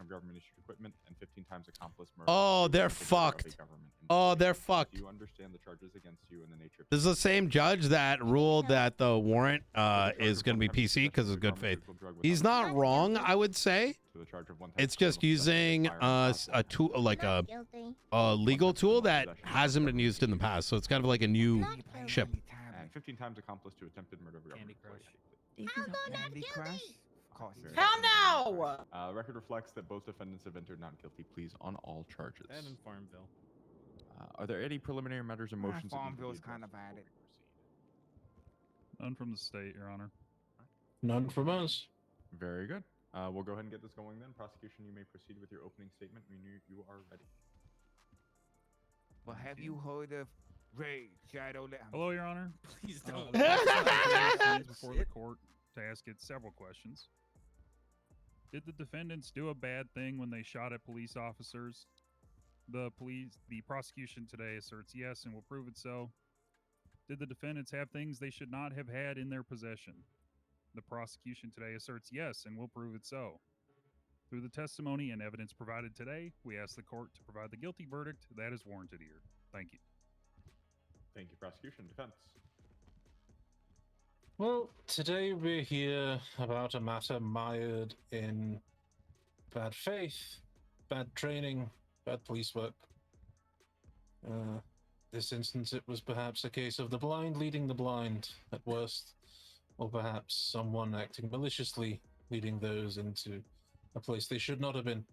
of government-issued equipment, and 15 times accomplice murder. Oh, they're fucked. Oh, they're fucked. Do you understand the charges against you and the nature of This is the same judge that ruled that the warrant is going to be PC because of good faith. He's not wrong, I would say. It's just using a tool, like a legal tool that hasn't been used in the past. So it's kind of like a new ship. And 15 times accomplice to attempted murder of a government employee. Candy Crush? Hell no! Record reflects that both defendants have entered not guilty pleas on all charges. And in Farmville. Are there any preliminary matters or motions? Farmville's kind of at it. None from the state, Your Honor. None from us. Very good. We'll go ahead and get this going then. Prosecution, you may proceed with your opening statement when you are ready. Well, have you heard of Ray Shadow? Hello, Your Honor. Please don't. Before the court to ask it several questions. Did the defendants do a bad thing when they shot at police officers? The prosecution today asserts yes and will prove it so. Did the defendants have things they should not have had in their possession? The prosecution today asserts yes and will prove it so. Through the testimony and evidence provided today, we ask the court to provide the guilty verdict that is warranted here. Thank you. Thank you, prosecution. Defense. Well, today we're here about a matter mired in bad faith, bad training, bad police work. This instance, it was perhaps a case of the blind leading the blind at worst, or perhaps someone acting maliciously, leading those into a place they should not have been.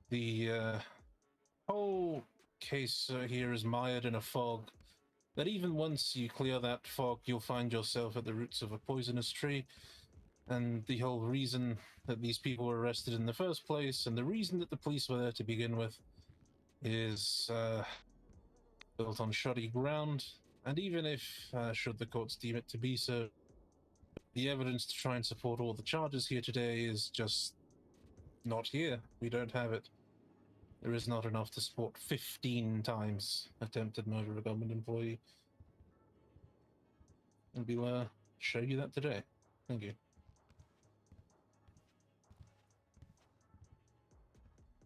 The whole case here is mired in a fog that even once you clear that fog, you'll find yourself at the roots of a poisonous tree. And the whole reason that these people were arrested in the first place, and the reason that the police were there to begin with, is built on shoddy ground. And even if, should the courts deem it to be so, the evidence to try and support all the charges here today is just not here. We don't have it. There is not enough to support 15 times attempted murder of a government employee. And we'll show you that today. Thank you.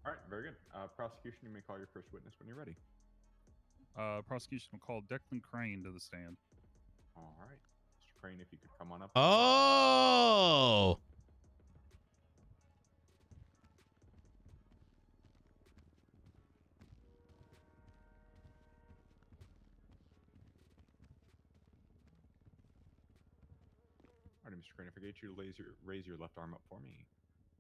All right, very good. Prosecution, you may call your first witness when you're ready. Prosecution will call Declan Crane to the stand. All right. Mr. Crane, if you could come on up. Oh! All right, Mr. Crane, if I get you to raise your left arm up for me.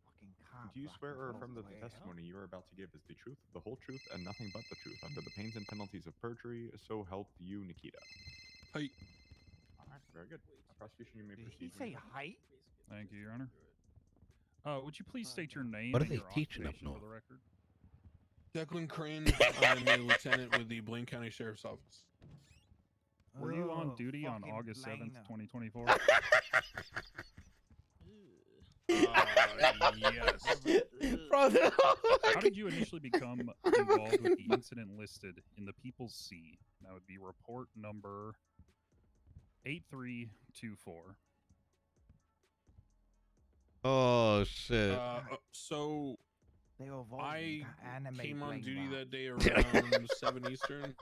Fucking cop. Do you swear or affirm that the testimony you are about to give is the truth, the whole truth, and nothing but the truth, under the pains and penalties of perjury? So help you, Nikita. Hi. All right, very good. Prosecution, you may Did proceed. he say height? Thank you, Your Honor. Would you please state your name What are and they your teaching up occupation for north? the record? Declan Crane. I'm a lieutenant with the Blaine County Sheriff's Office. Were you on Oh, duty on fucking August 7th, Blaine. 2024? Yes. Brother. How did you initially become involved with the incident listed in the People's Sea? That would be report number 8324. Oh, shit. So They were voting I anime came on Blaine duty Bob. that day around 7 Eastern.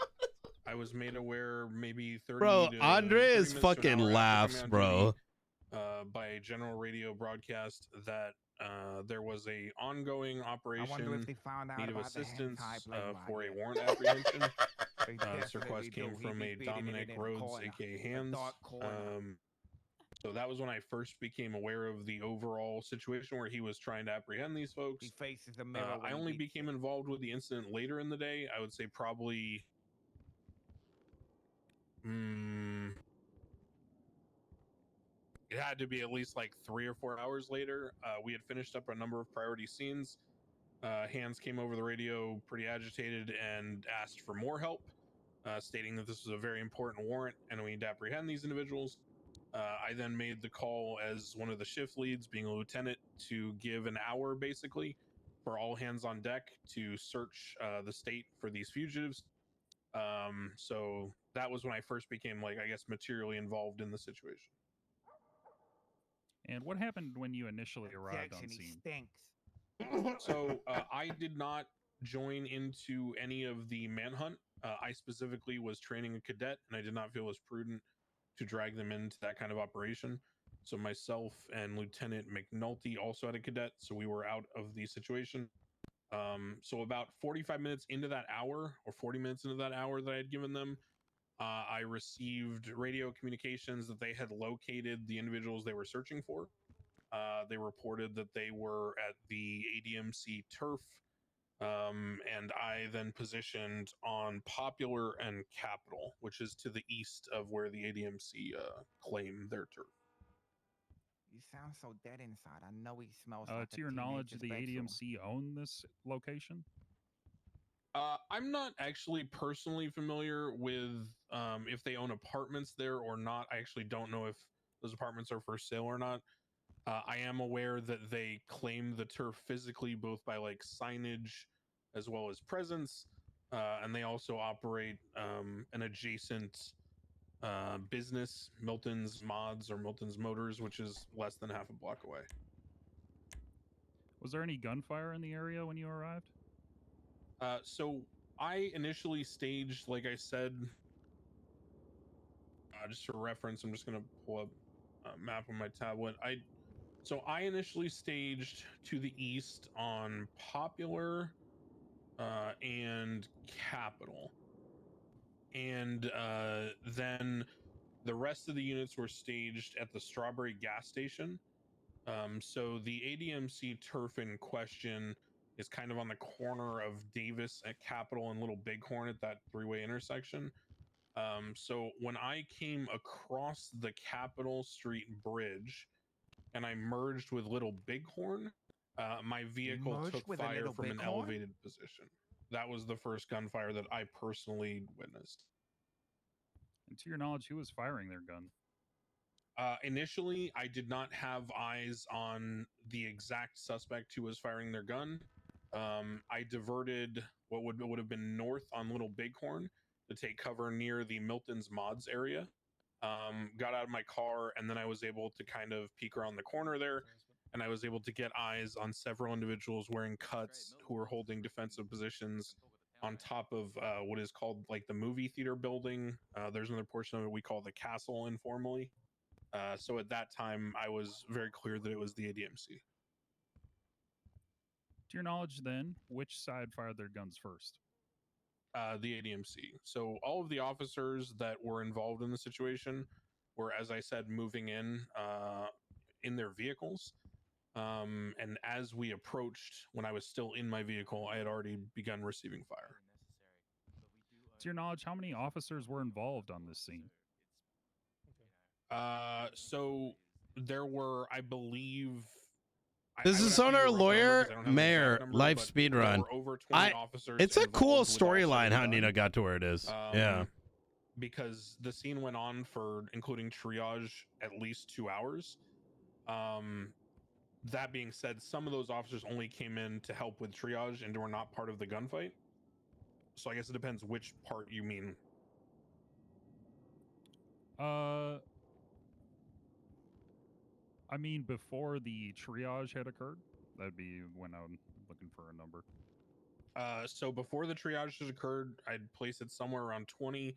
I was made aware maybe 30 Bro, to Andres 30 minutes to an fucking hour after laughs, coming on bro. duty, by a general radio broadcast that there was a ongoing I wonder if operation, they found out need of about the assistance hentai Blaine Bob for a yet. warrant apprehension. They This definitely request came do. He from be a beating it Dominic in the Rhodes, corner, aka a Hands. dark corner. So that was when I first became aware of the overall situation where he was trying to apprehend these folks. He faces the mirror. I when only he became involved with the incident later in the day. I would say probably it had to be at least like 3 or 4 hours later. We had finished up a number of priority scenes. Hands came over the radio pretty agitated and asked for more help, stating that this was a very important warrant and we need to apprehend these individuals. I then made the call as one of the shift leads, being a lieutenant, to give an hour basically for all hands on deck to search the state for these fugitives. So that was when I first became, like, I guess, materially involved in the situation. And what happened when you initially arrived Jackson, on he scene? stinks. So I did not join into any of the manhunt. I specifically was training a cadet, and I did not feel it was prudent to drag them into that kind of operation. So myself and Lieutenant McNulty also had a cadet, so we were out of the situation. So about 45 minutes into that hour, or 40 minutes into that hour that I had given them, I received radio communications that they had located the individuals they were searching for. They reported that they were at the ADMC turf, and I then positioned on Popular and Capitol, which is to the east of where the ADMC claim their turf. You sound so dead inside. I know he smells like To your knowledge, the ADMC own this location? I'm not actually personally familiar with if they own apartments there or not. I actually don't know if those apartments are for sale or not. I am aware that they claim the turf physically, both by like signage as well as presence, and they also operate an adjacent business, Milton's Mods or Milton's Motors, which is less than half a block away. Was there any gunfire in the area when you arrived? So I initially staged, like I said, just for reference, I'm just going to pull up a map on my tablet. So I initially staged to the east on Popular and Capitol. And then the rest of the units were staged at the Strawberry gas station. So the ADMC turf in question is kind of on the corner of Davis at Capitol and Little Bighorn at that three-way intersection. So when I came across the Capitol Street Bridge and I merged with Little Bighorn, my vehicle took fire from an elevated position. That was the first gunfire that I personally witnessed. And to your knowledge, who was firing their gun? Initially, I did not have eyes on the exact suspect who was firing their gun. I diverted what would have been north on Little Bighorn to take cover near the Milton's Mods area. Got out of my car, and then I was able to kind of peek around the corner there, and I was able to get eyes on several individuals wearing cuts who were holding defensive positions on top of what is called like the movie theater building. There's another portion of it we call the castle informally. So at that time, I was very clear that it was the ADMC. To your knowledge, then, which side fired their guns first? The ADMC. So all of the officers that were involved in the situation were, as I said, moving in their vehicles. And as we approached, when I was still in my vehicle, I had already begun receiving fire. To your knowledge, how many officers were involved on this scene? So there were, I believe... Business owner, lawyer, mayor, life speed run. It's a cool storyline how Nino got to where it is. Yeah. Because the scene went on for, including triage, at least 2 hours. That being said, some of those officers only came in to help with triage and were not part of the gunfight. So I guess it depends which part you mean. I mean, before the triage had occurred, that'd be when I'm looking for a number. So before the triage has occurred, I'd place it somewhere around 20.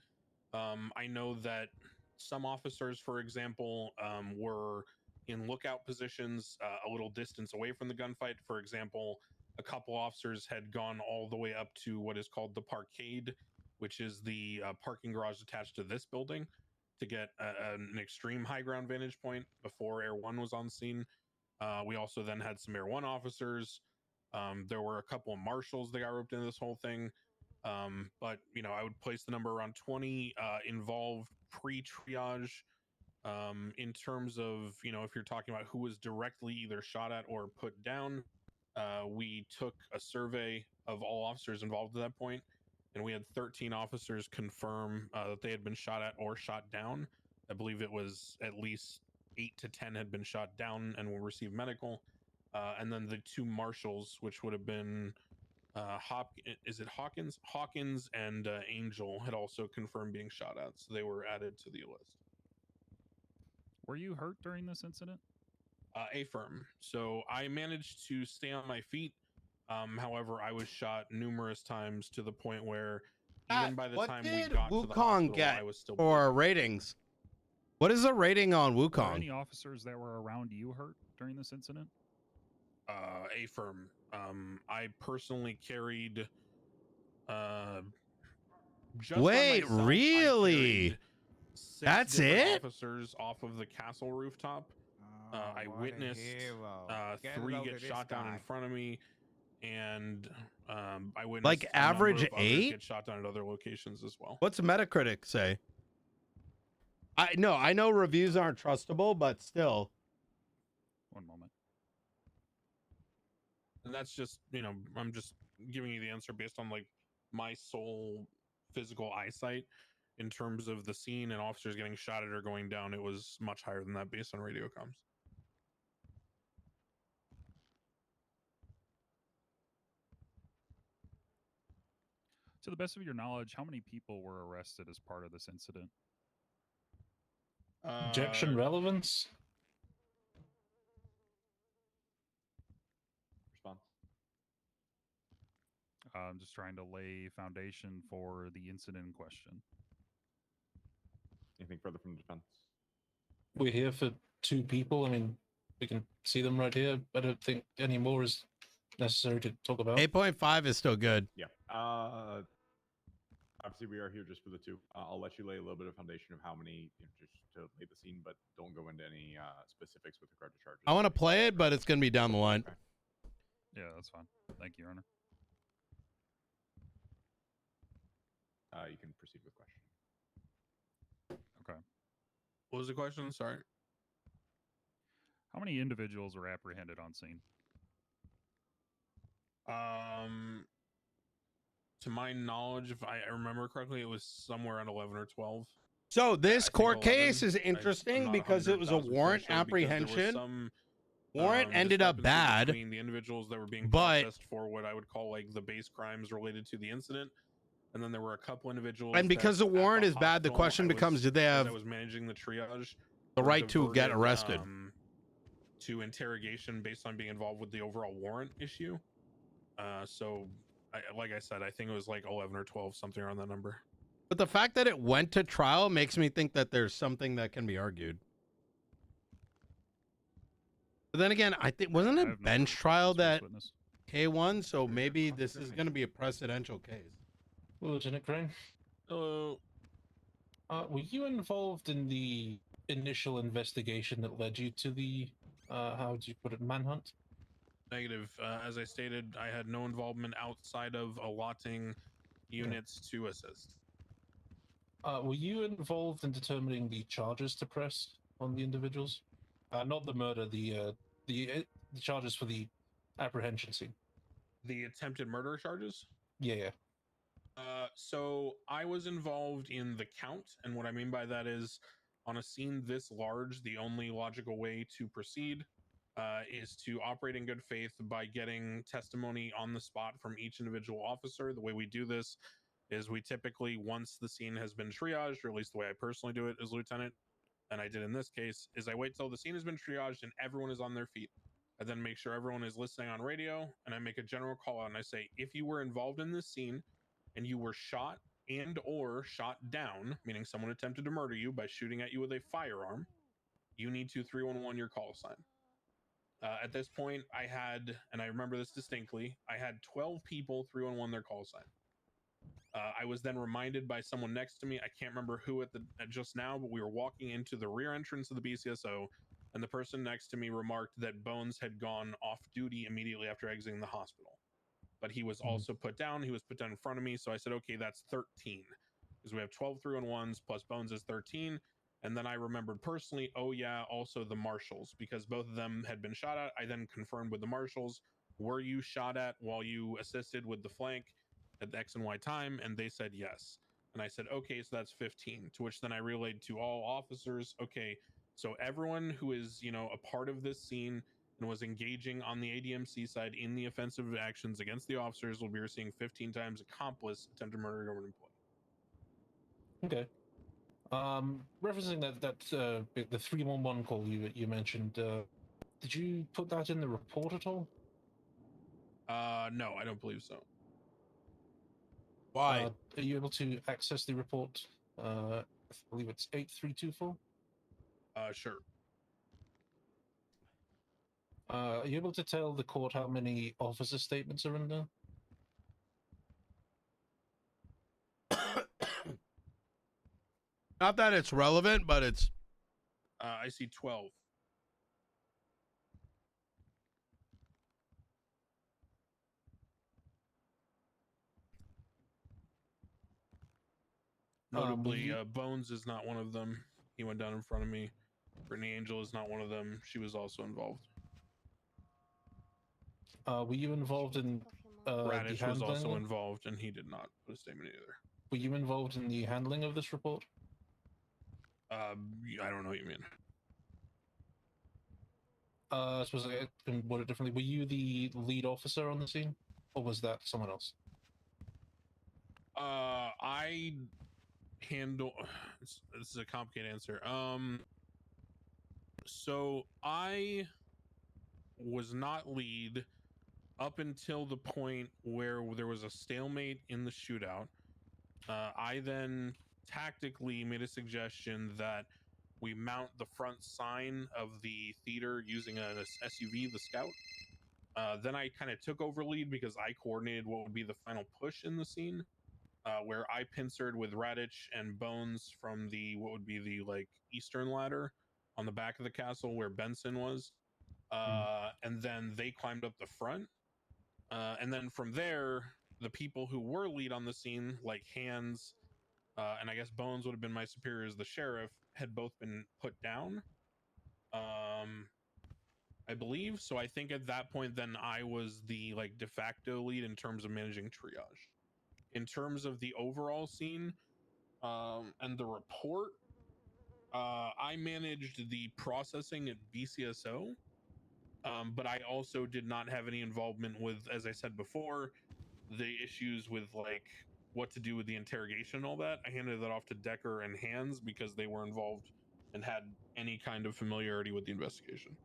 I know that some officers, for example, were in lookout positions a little distance away from the gunfight. For example, a couple officers had gone all the way up to what is called the parkade, which is the parking garage attached to this building, to get an extreme high ground vantage point before Air 1 was on scene. We also then had some Air 1 officers. There were a couple of marshals that got roped into this whole thing. But, you know, I would place the number around 20 involved pre-triage. In terms of, you know, if you're talking about who was directly either shot at or put down, we took a survey of all officers involved at that point, and we had 13 officers confirm that they had been shot at or shot down. I believe it was at least 8 to 10 had been shot down and will receive medical. And then the 2 marshals, which would have been Hawkins and Angel, had also confirmed being shot at, so they were added to the list. Were you hurt during this incident? A firm. So I managed to stay on my feet. However, I was shot numerous times to the point where even by the time we got to the hospital, get I was still for bleeding. ratings? What is the rating on Were Wukong? any officers that were around you hurt during this incident? A firm. I personally carried just by Wait, myself, really? I carried 6 That's different it? officers off of the castle rooftop. I what a witnessed hero. Get 3 low get to this shot down in guy. front of me, and I witnessed Like a number average of others 8? get shot down at other locations as well. What's Metacritic say? I know reviews aren't trustable, but still. One moment. And that's just, I'm just giving you the answer based on like my sole physical eyesight. In terms of the scene and officers getting shot at or going down, it was much higher than that based on radio comms. To the best of your knowledge, how many people were arrested as part of this incident? Objection relevance? Response. I'm just trying to lay foundation for the incident in question. Anything further from the defense? We're here for 2 people. I mean, we can see them right here. I don't think any more is necessary to talk about. 8.5 is still good. Yeah. Obviously, we are here just for the 2. I'll let you lay a little bit of foundation of how many, just to lay the scene, but don't go into any specifics with regard to charges. I want to play it, but it's going to be down the line. Okay. Yeah, that's fine. Thank you, Your Honor. You can proceed with question. Okay. What was the question? Sorry. How many individuals were apprehended on scene? To my knowledge, if I remember correctly, it was somewhere around 11 or 12. So this court 11. case is I'm interesting not because it was a 100,000% warrant sure because there was apprehension. some, Warrant ended up discrepancy bad, between the individuals that were being but- processed for what I would call like the base crimes related to the incident, and then there were a couple individuals. And because that the warrant at is bad, the hospital, question becomes, do they as have I was managing the triage, the were right to get diverted, arrested? To interrogation based on being involved with the overall warrant issue. So, like I said, I think it was like 11 or 12, something around that number. But the fact that it went to trial makes me think that there's something that can be argued. But then again, I think wasn't I it have no bench further trial questions that for this K1? witness. So maybe this is going to be a precedential case. Lieutenant Crane, Hello. were you involved in the initial investigation that led you to the, how do you put it, manhunt? Negative. As I stated, I had no involvement outside of allotting units to assist. Were you involved in determining the charges to press on the individuals? Not the murder, the charges for the apprehension scene. The attempted murder charges? Yeah. So I was involved in the count, and what I mean by that is, on a scene this large, the only logical way to proceed is to operate in good faith by getting testimony on the spot from each individual officer. The way we do this is we typically, once the scene has been triaged, or at least the way I personally do it as lieutenant, and I did in this case, is I wait till the scene has been triaged and everyone is on their feet. I then make sure everyone is listening on radio, and I make a general call out, and I say, if you were involved in this scene and you were shot and or shot down, meaning someone attempted to murder you by shooting at you with a firearm, you need to 311 your call sign. At this point, I had, and I remember this distinctly, I had 12 people 311 their call sign. I was then reminded by someone next to me, I can't remember who at just now, but we were walking into the rear entrance of the BCSO, and the person next to me remarked that Bones had gone off duty immediately after exiting the hospital. But he was also put down. He was put down in front of me. So I said, okay, that's 13. Because we have 12 311s plus Bones is 13. And then I remembered personally, oh yeah, also the marshals, because both of them had been shot at. I then confirmed with the marshals, were you shot at while you assisted with the flank at the X and Y time? And they said yes. And I said, okay, so that's 15. To which then I relayed to all officers, okay, so everyone who is, a part of this scene and was engaging on the ADMC side in the offensive actions against the officers will be receiving 15 times accomplice attempted murder of government employee. Okay. Referencing that the 311 call you mentioned, Did you put that in the report at all? No, I don't believe so. Why? Are you able to access the report? I believe it's 8324. Sure. Are you able to tell the court how many officer statements are in there? Not that it's relevant, but it's... I see 12. Notably, Bones is not one of them. He went down in front of me. Brittany Angel is not one of them. She was also involved. Were you involved in Radish was also involved, and he did not put a statement either. Were you involved in the handling of this report? I don't know what you mean. I suppose I can word it differently. Were you the lead officer on the scene, or was that someone else? I handle. This is a complicated answer. So I was not lead up until the point where there was a stalemate in the shootout. I then tactically made a suggestion that we mount the front sign of the theater using an SUV, the Scout. Then I kind of took over lead because I coordinated what would be the final push in the scene, where I pincered with Radich and Bones from the what would be the like eastern ladder on the back of the castle where Benson was, and then they climbed up the front, and then from there, the people who were lead on the scene, like Hands, and I guess Bones would have been my superiors, the sheriff, had both been put down. I believe so. I think at that point, then I was the like de facto lead in terms of managing triage. In terms of the overall scene and the report, I managed the processing at BCSO, but I also did not have any involvement with, as I said before, the issues with like what to do with the interrogation and all that. I handed that off to Decker and Hands because they were involved and had any kind of familiarity with the investigation.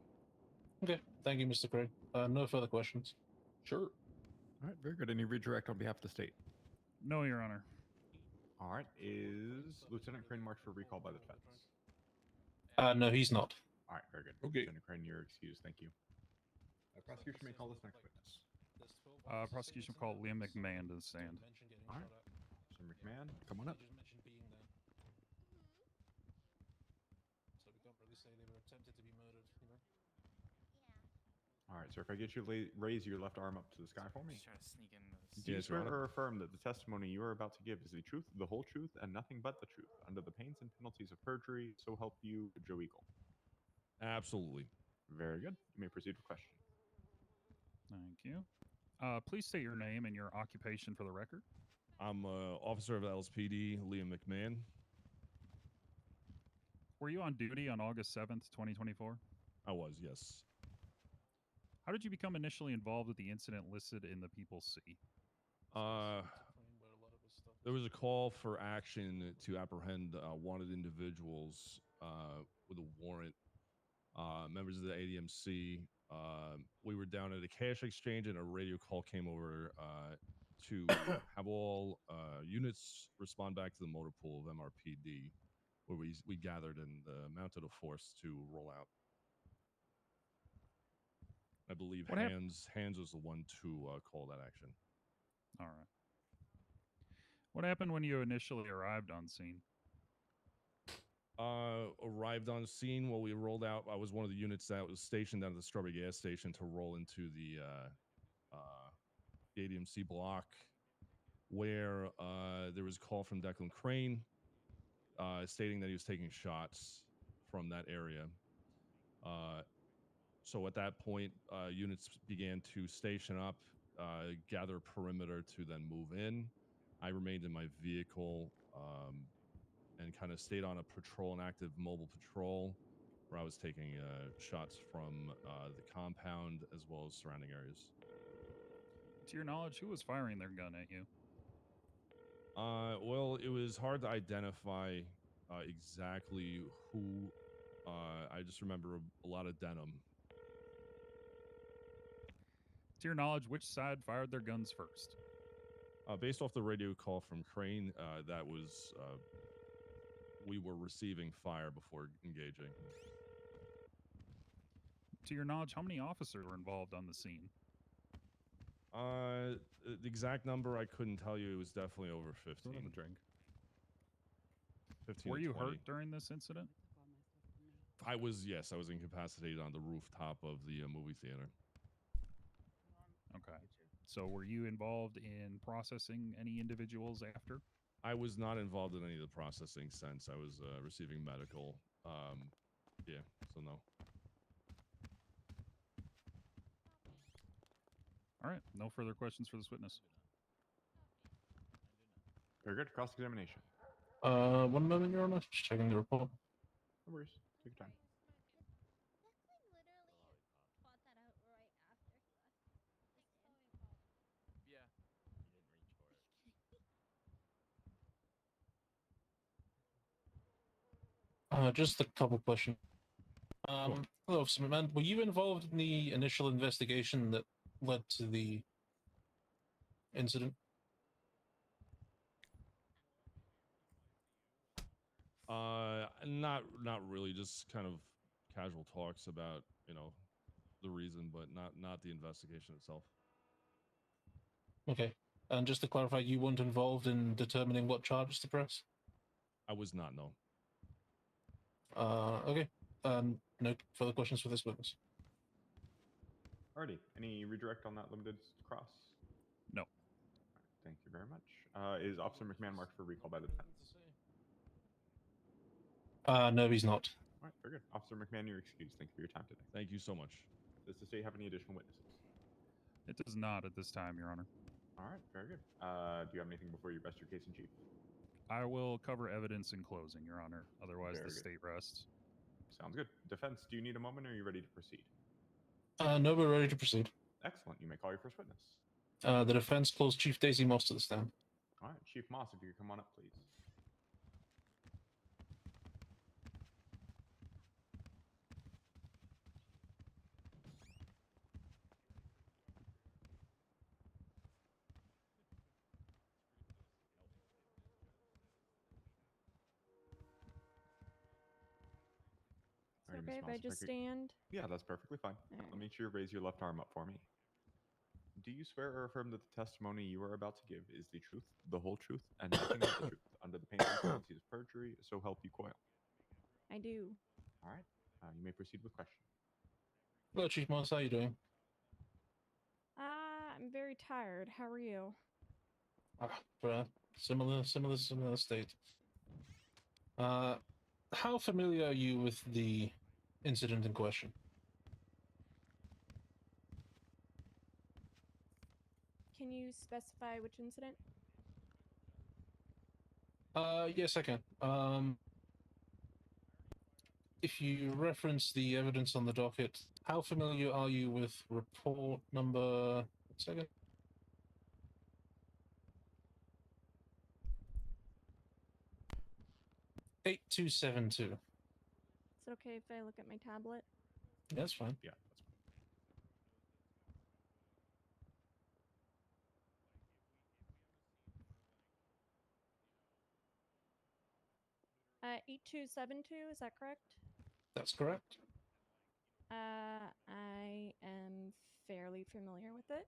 Okay, thank you, Mr. Craig. No further questions. Sure. All right, very good. Any redirect on behalf of the state? No, Your Honor. All right, is Lieutenant Crane marked for recall by the defense? No, he's not. All right, very good. Okay. Lieutenant Crane, you're excused. Thank you. Prosecution may call this next witness. Prosecution called Liam McMahon to the stand. All right, Mr. McMahon, come on up. So we can't really say they were attempted to be murdered, you know? All right, sir, if I get you to raise your left arm up to the sky for me. Try to sneak in Do you swear or affirm that the testimony you are about to give is the truth, the whole truth, and nothing but the truth, under the pains and penalties of perjury, so help you, Joe Eagle? Absolutely. Very good. You may proceed with question. Thank you. Please state your name and your occupation for the record. I'm officer of the LSPD, Liam McMahon. Were you on duty on August 7th, 2024? I was, yes. How did you become initially involved with the incident listed in the People's Sea? There was a call for action to apprehend wanted individuals with a warrant. Members of the ADMC. We were down at a cash exchange, and a radio call came over to have all units respond back to the motor pool of MRPD, where we gathered and mounted a force to roll out. I believe Hands was the one to call that action. All right. What happened when you initially arrived on scene? Arrived on scene. Well, we rolled out. I was one of the units that was stationed down at the Strawberry gas station to roll into the ADMC block, where there was a call from Declan Crane stating that he was taking shots from that area. So at that point, units began to station up, gather perimeter to then move in. I remained in my vehicle and kind of stayed on a patrol, an active mobile patrol, where I was taking shots from the compound as well as surrounding areas. To your knowledge, who was firing their gun at you? Well, it was hard to identify exactly who. I just remember a lot of denim To your knowledge, which side fired their guns first? Based off the radio call from Crane, that was we were receiving fire before engaging. To your knowledge, how many officers were involved on the scene? The exact number I couldn't tell you. It was definitely over 15. Have a drink. 15 Were to you 20. hurt during this incident? I was incapacitated on the rooftop of the movie theater. Okay. So were you involved in processing any individuals after? I was not involved in any of the processing since I was receiving medical. Yeah, so no. All right. No further questions for this witness. Very good. Cross-examination. 1 moment, Your Honor. Just checking the report. No worries. Take your time. Just a couple questions. Hello, Officer McMahon. Were you involved in the initial investigation that led to the incident? Not really. Just kind of casual talks about, the reason, but not the investigation itself. Okay. And just to clarify, you weren't involved in determining what charges to press? I was not, no. Okay. No further questions for this witness. Alrighty. Any redirect on that limited cross? No. Right, thank you very much. Is Officer McMahon marked for recall by the defense? No, he's not. All right, very good. Officer McMahon, you're excused. Thank you for your time today. Thank you so much. Does the state have any additional witnesses? It does not at this time, Your Honor. All right, very good. Do you have anything before you rest your case in chief? I will cover evidence in closing, Your Honor. Otherwise, Very the good. state rests. Sounds good. Defense, do you need a moment or are you ready to proceed? No, we're ready to proceed. Excellent. You may call your first witness. The defense calls Chief Daisy Moss to the stand. All right, Chief Moss, if you could come on up, please. It's okay if I just stand? Yeah, that's perfectly fine. Alright. Let me make sure you raise your left arm up for me. Do you swear or affirm that the testimony you are about to give is the truth, the whole truth, and nothing but the truth, under the pain and penalties of perjury, so help you coil? I do. All right. You may proceed with question. Hello, Chief Moss. How are you doing? I'm very tired. How are you? Similar state. How familiar are you with the incident in question? Can you specify which incident? Yes, I can. If you reference the evidence on the docket, how familiar are you with report number... 8272. Is it okay if I look at my tablet? Yeah, that's fine. Yeah, that's fine. 8272, is that correct? That's correct. I am fairly familiar with it.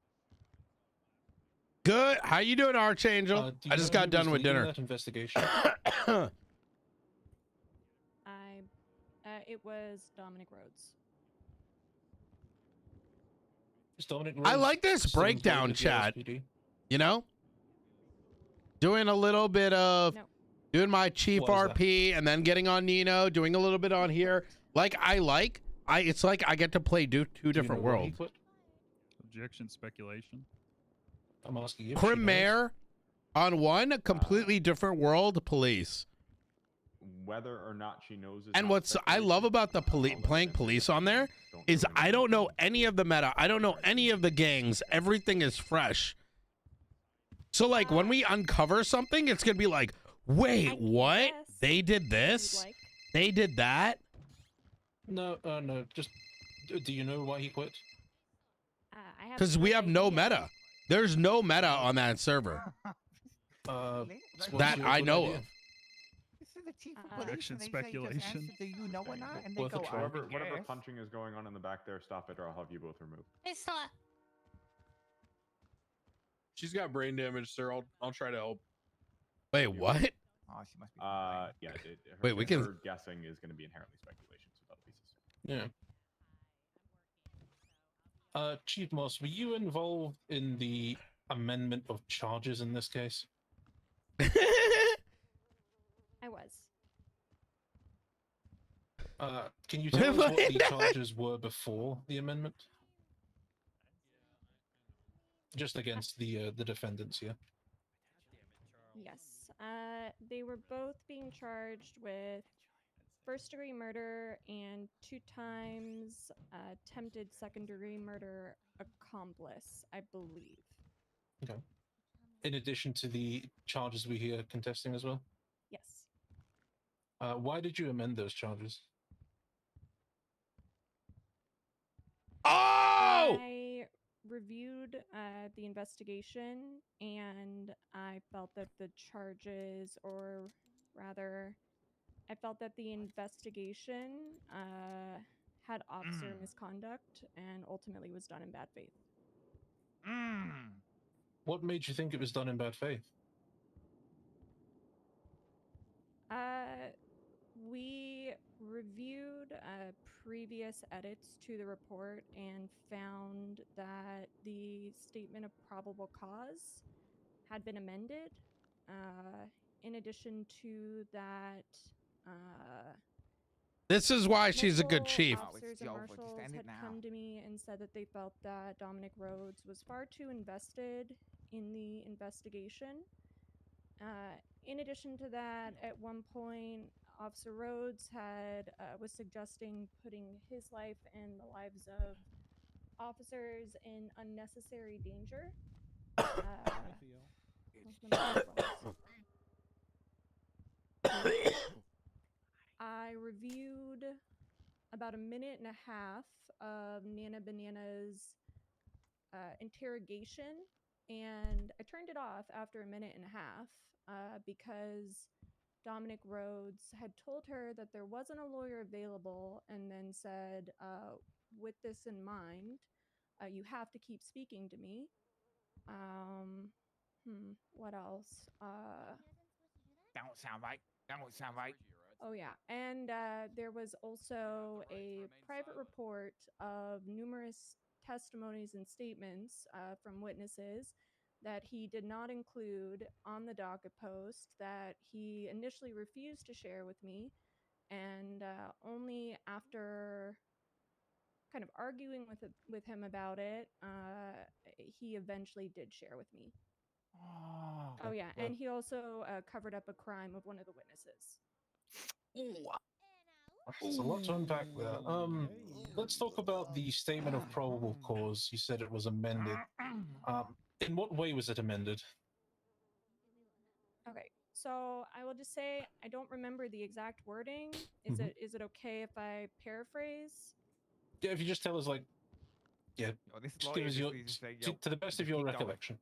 Good. How you doing, Archangel? Do you I just know got who done was with leading dinner. that investigation? It was Dominic Rhodes. Is Dominic I Rhodes like this still employed breakdown at the chat. LSPD? You know, doing a little bit of No. doing my chief What is that? RP and then getting on Nino, doing a little bit on here. It's like I get to play two Do you different know why he worlds. quit? Objection, speculation. I'm asking you. if she knows. Premier on one, completely different world, police. Whether or not she knows is And not what's I love speculation. about the I'll let playing it police in. on there is know I don't know anything. any of the meta. I don't know any of the gangs. Everything is fresh. So like when we uncover something, it's gonna be like, wait, I what? guess They did if you'd this? like. They did that? No, no. Just, do you know why he quit? I Because we have no meta. There's no meta on that server. That I know of. This is the chief of Objection, police, and they say, just answer, speculation. do you know or not? And they Worth a go, try. Whatever yes. punching is going on in the back there, stop it, or I'll have you both removed. She's got brain damage, sir. I'll try to help. Wait, what? Oh, she must be. Yeah. Wait, we can. Her guessing is going to be inherently speculation, so that'll be sustained. Yeah. Chief Moss, were you involved in the amendment of charges in this case? I was. Can you tell us what the charges were before the amendment? Just against the defendants here. Yes. They were both being charged with first-degree murder and 2 times attempted second-degree murder accomplice, I believe. Okay. In addition to the charges we hear contesting as well? Yes. Why did you amend those charges? Oh! I reviewed the investigation, and I felt that the charges, or rather, I felt that the investigation had officer misconduct and ultimately was done in bad faith. What made you think it was done in bad faith? We reviewed previous edits to the report and found that the statement of probable cause had been amended. In addition to that, This is why she's a good chief. Officers and marshals had come to me and said that they felt that Dominic Rhodes was far too invested in the investigation. In addition to that, at one point, Officer Rhodes was suggesting putting his life and the lives of officers in unnecessary danger. I reviewed about 1.5 minutes of Nana Banana's interrogation, and I turned it off after 1.5 minutes because Dominic Rhodes had told her that there wasn't a lawyer available, and then said, with this in mind, you have to keep speaking to me. What else? Don't sound right. Don't sound right. Oh, yeah. And there was also a private report of numerous testimonies and statements from witnesses that he did not include on the docket post, that he initially refused to share with me, and only after kind of arguing with him about it, he eventually did share with me. Oh yeah, and he also covered up a crime of one of the witnesses. There's a lot to unpack there. Let's talk about the statement of probable cause. You said it was amended. In what way was it amended? Okay, so I will just say I don't remember the exact wording. Is it okay if I paraphrase? Yeah, if you just tell us, like, yeah, just give us your to the best of your recollection.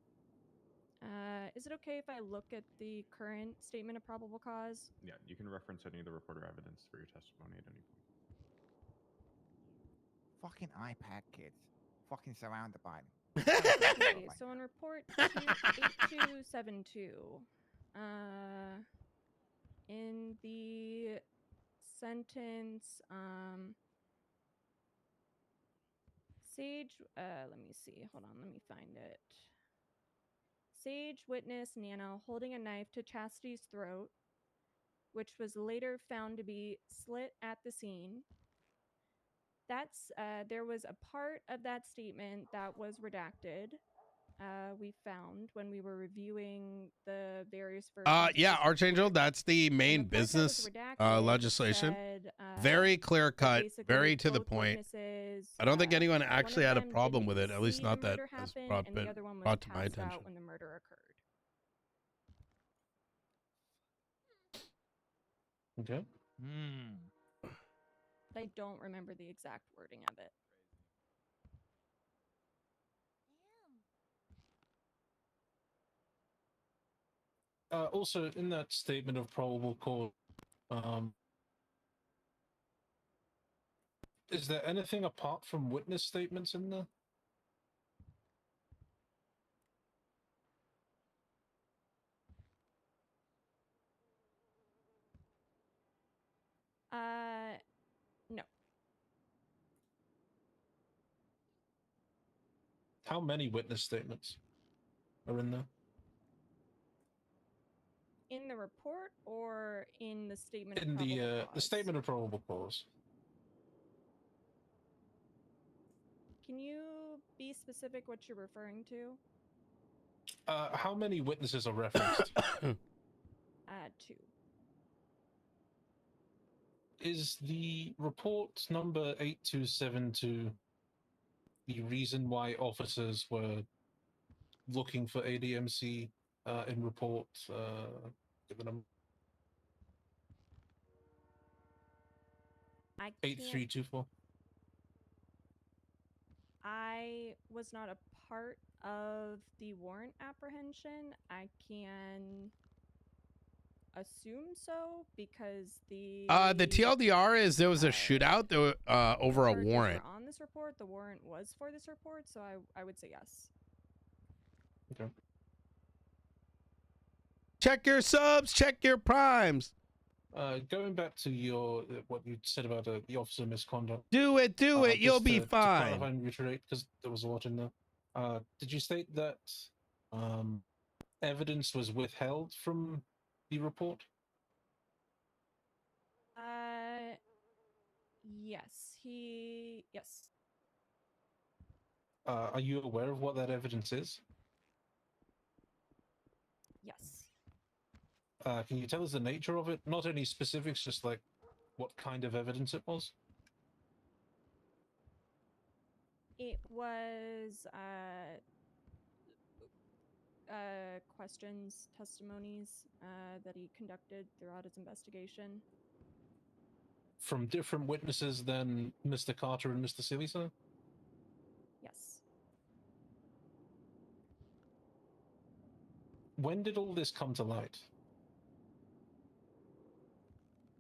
Is it okay if I look at the current statement of probable cause? Yeah, you can reference any of the report or evidence for your testimony at any point. Fucking iPad kids. Fucking surrounded by them. Okay, so in report 8272, in the sentence, Sage, let me see, hold on, let me find it. Sage witnessed Nana holding a knife to Chastity's throat, which was later found to be slit at the scene. That's there was a part of that statement that was redacted. We found when we were reviewing the various versions. Yeah, Archangel, that's the main business legislation. Said, very clear cut, very to the point. I don't think anyone actually had a problem with it, at least not that has brought to my attention. When the murder occurred. Okay. I don't remember the exact wording of it. Also, in that statement of probable cause, is there anything apart from witness statements in there? No. How many witness statements are in there? In the report or in the statement In of probable the cause? statement of probable cause. Can you be specific what you're referring to? How many witnesses are referenced? 2. Is the report number 8272 the reason why officers were looking for ADMC in report give the number? I 8324. I was not a part of the warrant apprehension. I can assume so because the TLDR is there was a shootout there, over a charges warrant. were on this report. The warrant was for this report, so I would say yes. Okay. Check your subs, check your primes. Going back to your what you said about the officer misconduct. Do it, you'll be fine. To clarify and reiterate, because there was a lot in there. Did you state that evidence was withheld from the report? Yes. Yes. Are you aware of what that evidence is? Yes. Can you tell us the nature of it? Not any specifics, just like what kind of evidence it was? It was questions, testimonies that he conducted throughout his investigation. From different witnesses than Mr. Carter and Mr. Silisa? Yes. When did all this come to light?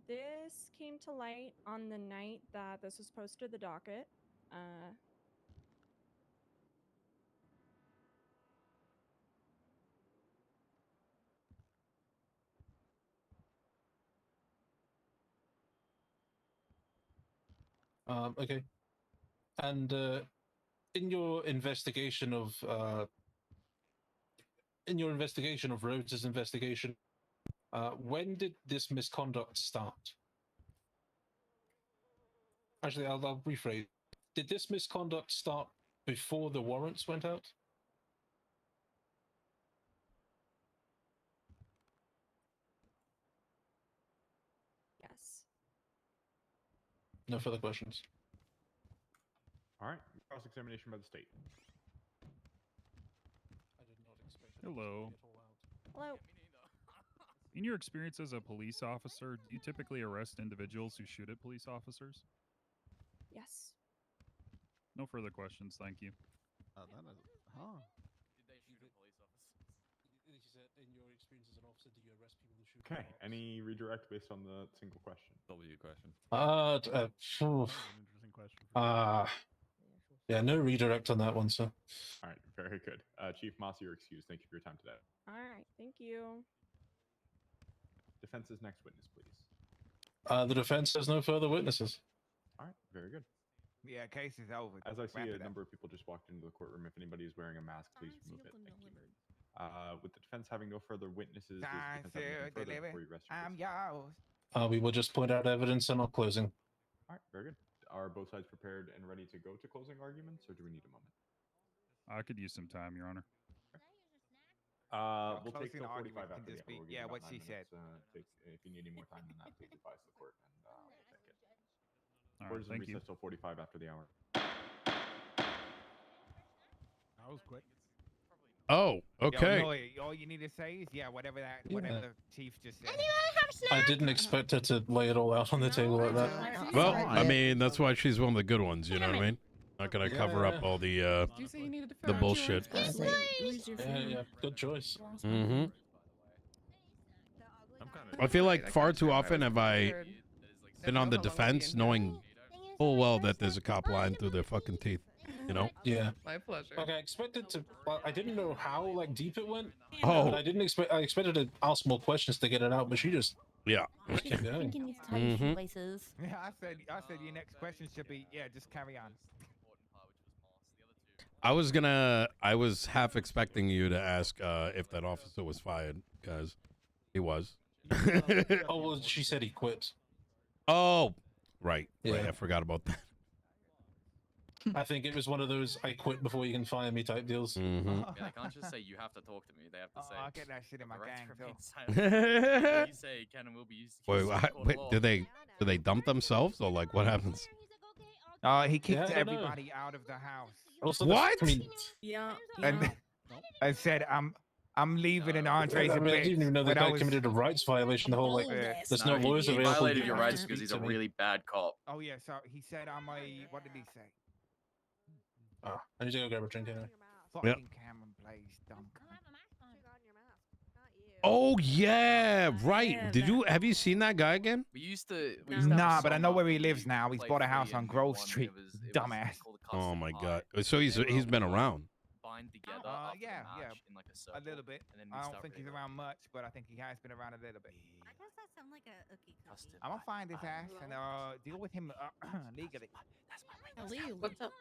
This came to light on the night that this was posted to the docket. Okay. And in your investigation of Rhodes's investigation, when did this misconduct start? Actually, I'll rephrase. Did this misconduct start before the warrants went out? Yes. No further questions. All right. Cross-examination by the state. Hello. Hello. In your experience as a police officer, do you typically arrest individuals who shoot at police officers? Yes. No further questions, thank you. Did they shoot a police officer? In your experience as an officer, do you arrest people who shoot? Okay. Any redirect based on the single question? W question. Interesting question. Yeah, no redirect on that one, sir. All right. Very good. Chief Moss, you're excused. Thank you for your time today. All right. Thank you. Defense's next witness, please. The defense has no further witnesses. All right. Very good. Yeah, case is over. As I see Wrap a it up. number of people just walked into the courtroom. If anybody is wearing a mask, please remove it. Thank you. With the defense having no further witnesses, does the defense have anything further before you rest your I'm case? yours. We will just point out evidence and not closing. All right. Very good. Are both sides prepared and ready to go to closing arguments, or do we need a moment? I could use some time, Your Honor. We'll take closing till 45 argument after can the just hour. be- We'll give yeah, you what about she 9 said. minutes. If you need any more time than that, please advise the court, and we'll take it. All Court right, is in thank you. recess till 45 after the hour. That was quick. Oh, okay. Yo, all you need to say is whatever the chief just said. I didn't expect her to lay it all out on the table like that. Well, I mean, that's why she's one of the good ones, you know what I mean? Not gonna cover up all the Did you say you needed to the bullshit. Yeah, good choice. Mm-hmm. I feel like far too often have I been on the defense knowing full well that there's a cop lying through their fucking teeth, you know? Yeah. My pleasure. Like I expected to. Well, I didn't know how like deep it went. Oh. But I didn't expect. I expected to ask more questions to get it out, but she just Yeah. kept going. Yeah, I said your next question should be, yeah, just carry on. I was half expecting you to ask if that officer was fired, because he was. Oh well, she said he quit. Oh, right. Yeah. Right, I forgot about that. I think it was one of those "I quit before you can fire me" type deals. Mhm. Yeah, they can't just say you have to talk to me. They have to say. I'll get that shit in my "The right gang to too. remain silent." You say can and will be used. Wait, against you in what, court of wait, law. do they dump themselves, or like what happens? He kicked Yeah, I don't know. everybody out of the house. Also, What? I mean, Yeah. And I said, I'm leaving, and Andre's I a mean, I bitch. didn't even know the When I guy was- committed a rights violation. The whole like, there's no he, lawyers he available. violated you your have to rights because speak he's to a me. really bad cop. Oh yeah, so he said what did he say? Oh, I need to go grab a drink anyway. Fucking Cameron plays dumb. Oh yeah, right. Yeah, Have you seen that guy again? We used to. We used to have a Nah, but I song know where after he we lives now. He's played bought a Free house on and Grove won. Street. Dumbass. called the Oh Custom my Pie. god. So he's They were been all around. Bind together Uh, after the yeah, match yeah. in like a A circle. little bit. And then we I don't start think he's really around much, but I think he has been around a little bit. Why does that sound like a ookie Custom I'm gonna pie. find his ass and deal with him legally. That's my Ali, what's up?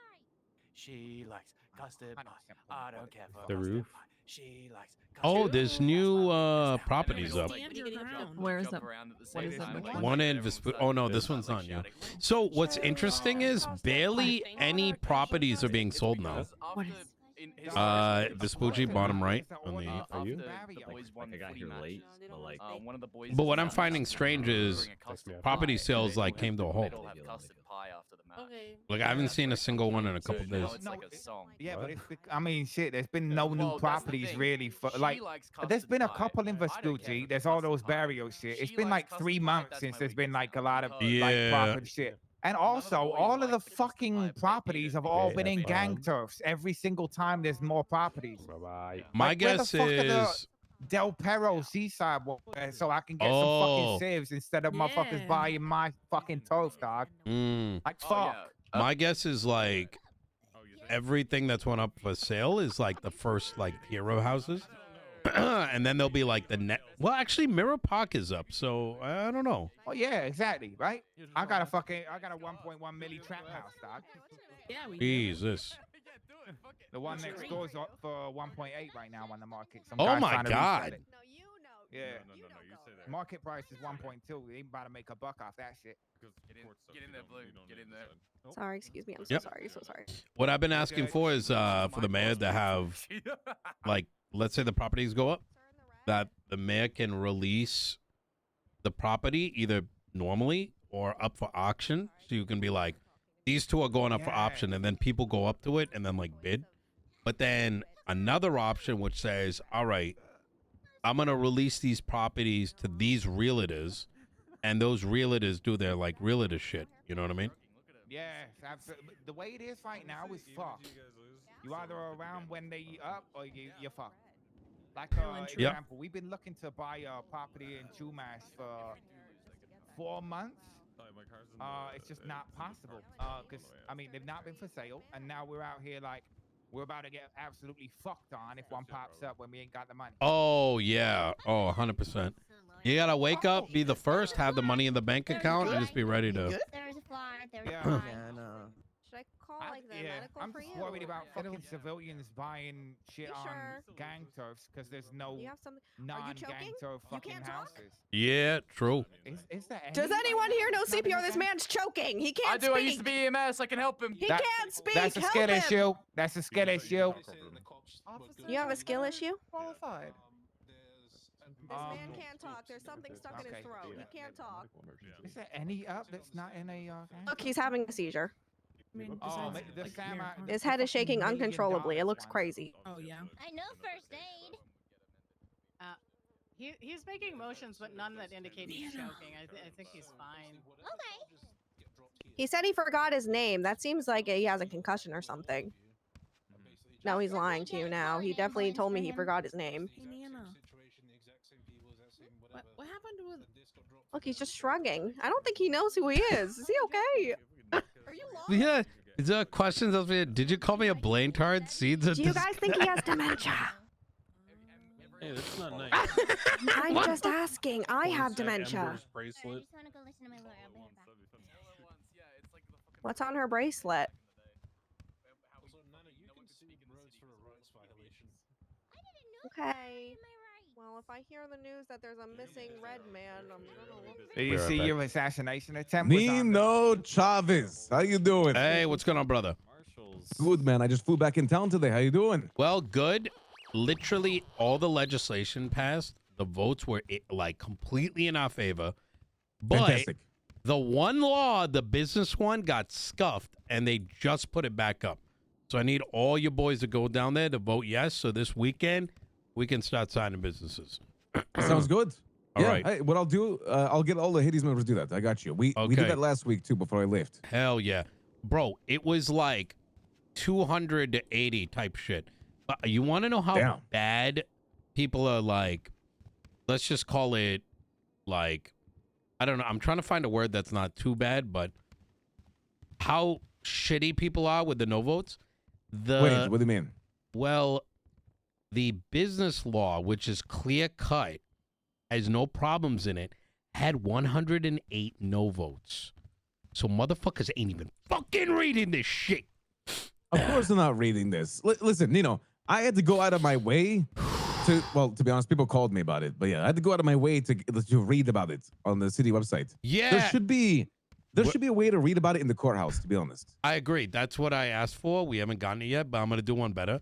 She likes custard pie. 100% I don't care for The custard roof. pie. She likes Oh, custard there's pie. new That's my properties weakness. up. Like, Stand your jump- ground. Where is jump that? around at the What same is time, that? like, One in everyone's Vespu- starting oh no, to this start, one's like, not new. shouting. So what's interesting is barely any properties are being sold now. Because What after- is- in his Vespucci, bottom right on the after view. the boys won the footy match, one of the boys But is what I'm out finding and strange is ordering a custard property pie. sales They like all came have- to a They halt. all have custard pie after the match. Okay. Like I haven't seen a single one in a So couple now days. it's like a song. Yeah, but I mean, shit. There's been no new Well, that's the properties thing. really for She like. likes There's custard been a pie. couple in I don't care Vespucci. for There's all custard those pie. burial shit. It's She been likes like custard 3 pie, months that's since my there's been weakness like a now, lot of because like Yeah. property shit. And none of the also, boys all of like the the custard pie, fucking but they properties eat have it. all Yeah, been in fun. gang turfs. Every single time there's more properties. Bye-bye. My Like, where the guess fuck are the- is Del Perro seaside one, so I can get some Oh. fucking sieves instead of motherfuckers Yeah. buying my fucking turf, dog. Like Oh, fuck. yeah. my guess is like everything that's went up for sale is like the first like hero houses. And then there'll be like the net. Well, actually, Mirror Park is up, so I don't know. Oh yeah, exactly, right? I got a 1.1 milli trap house, dog. Yeah, we Jesus. The one next door's up for 1.8 right now on the market. Some Oh guy's my trying to resell God. it. Yeah. Market price is 1.2. They about to make a buck off that shit. Get in there, Blue. Get in there. Sorry, excuse me. I'm so Yep. sorry. So sorry. What I've been asking for is for the mayor to have like, let's say the properties go up, that the mayor can release the property either normally or up for auction. So you can be like, these two are going up for option, and then people go up to it and then like bid. But then another option which says, all right, I'm gonna release these properties to these realtors, and those realtors do their like realtor shit. You know what I mean? Yeah, the way it is right now is fucked. You either are around when they up or you're fucked. Like Yep. example, we've been looking to buy a property in Chumash for 4 months. It's just not possible. Because I mean they've not been for sale, and now we're out here like we're about to get absolutely fucked on if one pops up when we ain't got the money. Oh yeah. Oh, 100%. You gotta wake up, be the first, have the money in the bank account, and just be ready to. There's a fly. There's Yeah. a fly. Should I call I- like the yeah, medical I'm for just you? worried about or- fucking civilians buying shit You on sure? gang turfs because there's no You have something? non-gang choking? turf You fucking can't talk? houses. Yeah, true. Is there Does any- anyone here know that's not in CPR? the This gang? man's choking. He I can't do. speak. I used to be EMS. I can help him. He That- can't speak. That's a Help skill him. issue. That's a skill issue. You have a skill issue? Qualified. This man can't talk. There's something stuck in his throat. He can't talk. Is there any up that's not in a gang? Look, he's having a seizure. I mean, Oh, besides, the like, Sam here, out- huh? His head is shaking $1 million uncontrollably. It looks one. crazy. Oh yeah. I know first aid. He's making motions, but none that indicate he's choking. I think he's fine. Okay. He said he forgot his name. That seems like he has a concussion or something. No, he's lying to you now. He definitely told me he forgot his name. Hey, Nana. What happened with? Look, he's just shrugging. I don't think he knows who he is. Is he okay? Are you lost? Yeah. Is there questions? Did you call me a Blaintard? Seeds of Do you guys think he has dementia? Hey, that's not nice. I'm just asking. I have dementia. Ember's bracelet. What's on her bracelet? Okay. Well, if I hear in the news that there's a missing red man, I'm gonna look. Do you Be right see back. your assassination attempt? was on the- Nino Chavez, how you doing? Hey, what's going on, brother? Good, man. I just flew back in town today. How you doing? Well, good. Literally all the legislation passed. The votes were like completely in our favor. But Fantastic. the one law, the business one, got scuffed, and they just put it back up. So I need all your boys to go down there to vote yes. So this weekend we can start signing businesses. Sounds good. All yeah. right. Hey, what I'll do, I'll get all the Hades members to do that. I got you. We Okay. did that last week too before I left. Hell yeah, bro! It was like 200 to 80 type shit. You want to know how Damn. bad people are? Like, let's just call it like, I don't know. I'm trying to find a word that's not too bad, but how shitty people are with the no votes. Wait, what do you mean? Well, the business law, which is clear cut, has no problems in it, had 108 no votes. So motherfuckers ain't even fucking reading this shit. Of course I'm not reading this. Listen, Nino, I had to go out of my way to, well, to be honest, people called me about it, but yeah, I had to go out of my way to read about it on the city website. Yeah. There should be a way to read about it in the courthouse, to be honest. I agree. That's what I asked for. We haven't gotten it yet, but I'm going to do one better.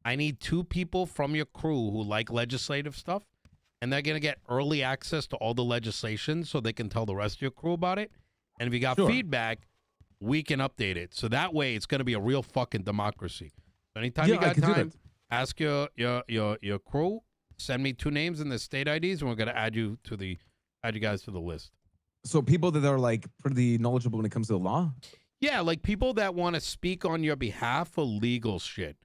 I need 2 people from your crew who like legislative stuff, and they're going to get early access to all the legislation so they can tell the rest of your crew about it. And if you got Sure. feedback, we can update it. So that way it's going to be a real fucking democracy. So anytime you I got can do time, that. ask your crew, send me 2 names and the state IDs, and we're going to add you guys to the list. So people that are like pretty knowledgeable when it comes to the law? Yeah, like people that want to speak on your behalf for legal shit.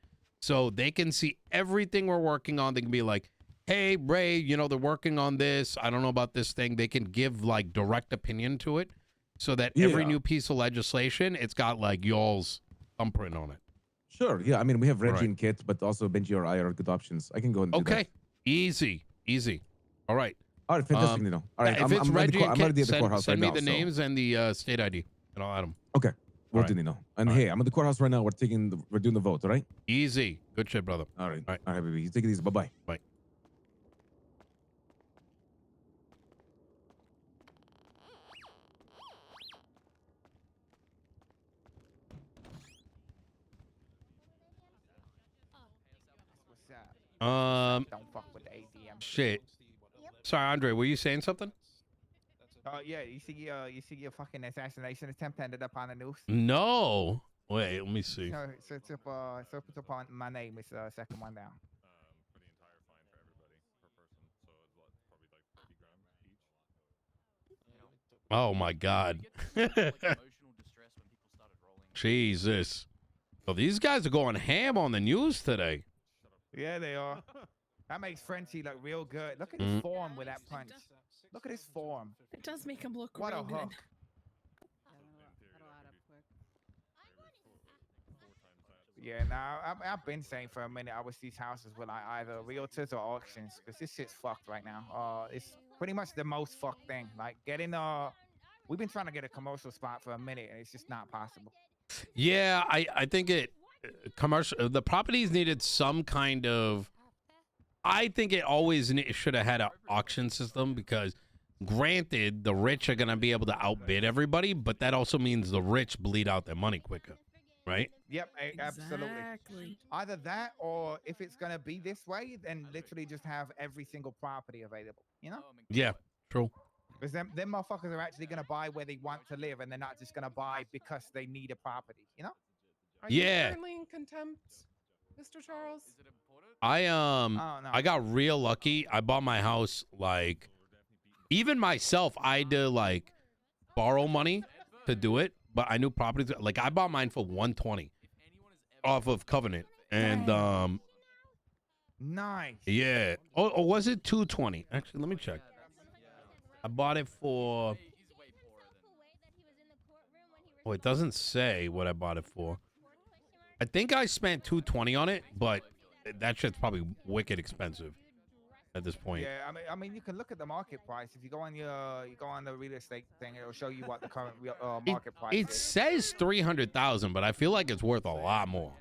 So they can see everything we're working on. They can be like, hey, Ray, they're working on this. I don't know about this thing. They can give like direct opinion to it so that every Yeah. new piece of legislation, it's got like y'all's thumbprint on it. Sure. Yeah. I mean, we have Reggie Right. and Kit, but also Benji or I are good options. I can go and do that. Okay. Easy. All right. All right. Fantastic, Nino. All right. If it's Reggie and I'm Kit, already at the courthouse send right me now. the so- names and the state ID, and I'll add them. Okay. We'll All do, right. Nino. And All hey, I'm at the courthouse right now. We're doing the vote. All right. Easy. Good shit, brother. All right. All right. All right, baby. You take it easy. Bye-bye. Bye. What's up? Don't fuck with the ADM. Shit. Sorry, Andre, were you saying something? Yeah, you see your fucking assassination attempt ended up on the news. No. Wait, let me see. No, so it's up on my name. It's second one down. Oh my God. Jesus. So these guys are going ham on the news today. Yeah, they are. That makes Frenchie look real good. Look at Mm. his form with that punch. Look at his form. It does make him look What real a good. hook. Yeah, now I've been saying for a minute I wish these houses were like either realtors or auctions because this shit's fucked right now. It's pretty much the most fucked thing. Like we've been trying to get a commercial spot for a minute and it's just not possible. Yeah, I think the properties needed some kind of, I think it always should have had an auction system because granted, the rich are going to be able to outbid everybody, but that also means the rich bleed out their money quicker, right? Yep, absolutely. Exactly. Either that or if it's going to be this way, then literally just have every single property available, you know? Yeah, true. Because them motherfuckers are actually going to buy where they want to live and they're not just going to buy because they need a property, you know? Are you Yeah. currently in contempt, Mr. Charles? I got real lucky. I bought my house like, even myself, I had to like borrow money to do it, but I knew properties like I bought mine for 120 off of Covenant, and Nice. yeah. Oh, was it 220? Actually, let me check. I bought it for. Oh, it doesn't say what I bought it for. I think I spent $220 on it, but that shit's probably wicked expensive at this point. Yeah, I mean, you can look at the market price. If you go on the real estate thing, it'll show you what the current market price It is. says 300,000, but I feel like it's worth a lot more.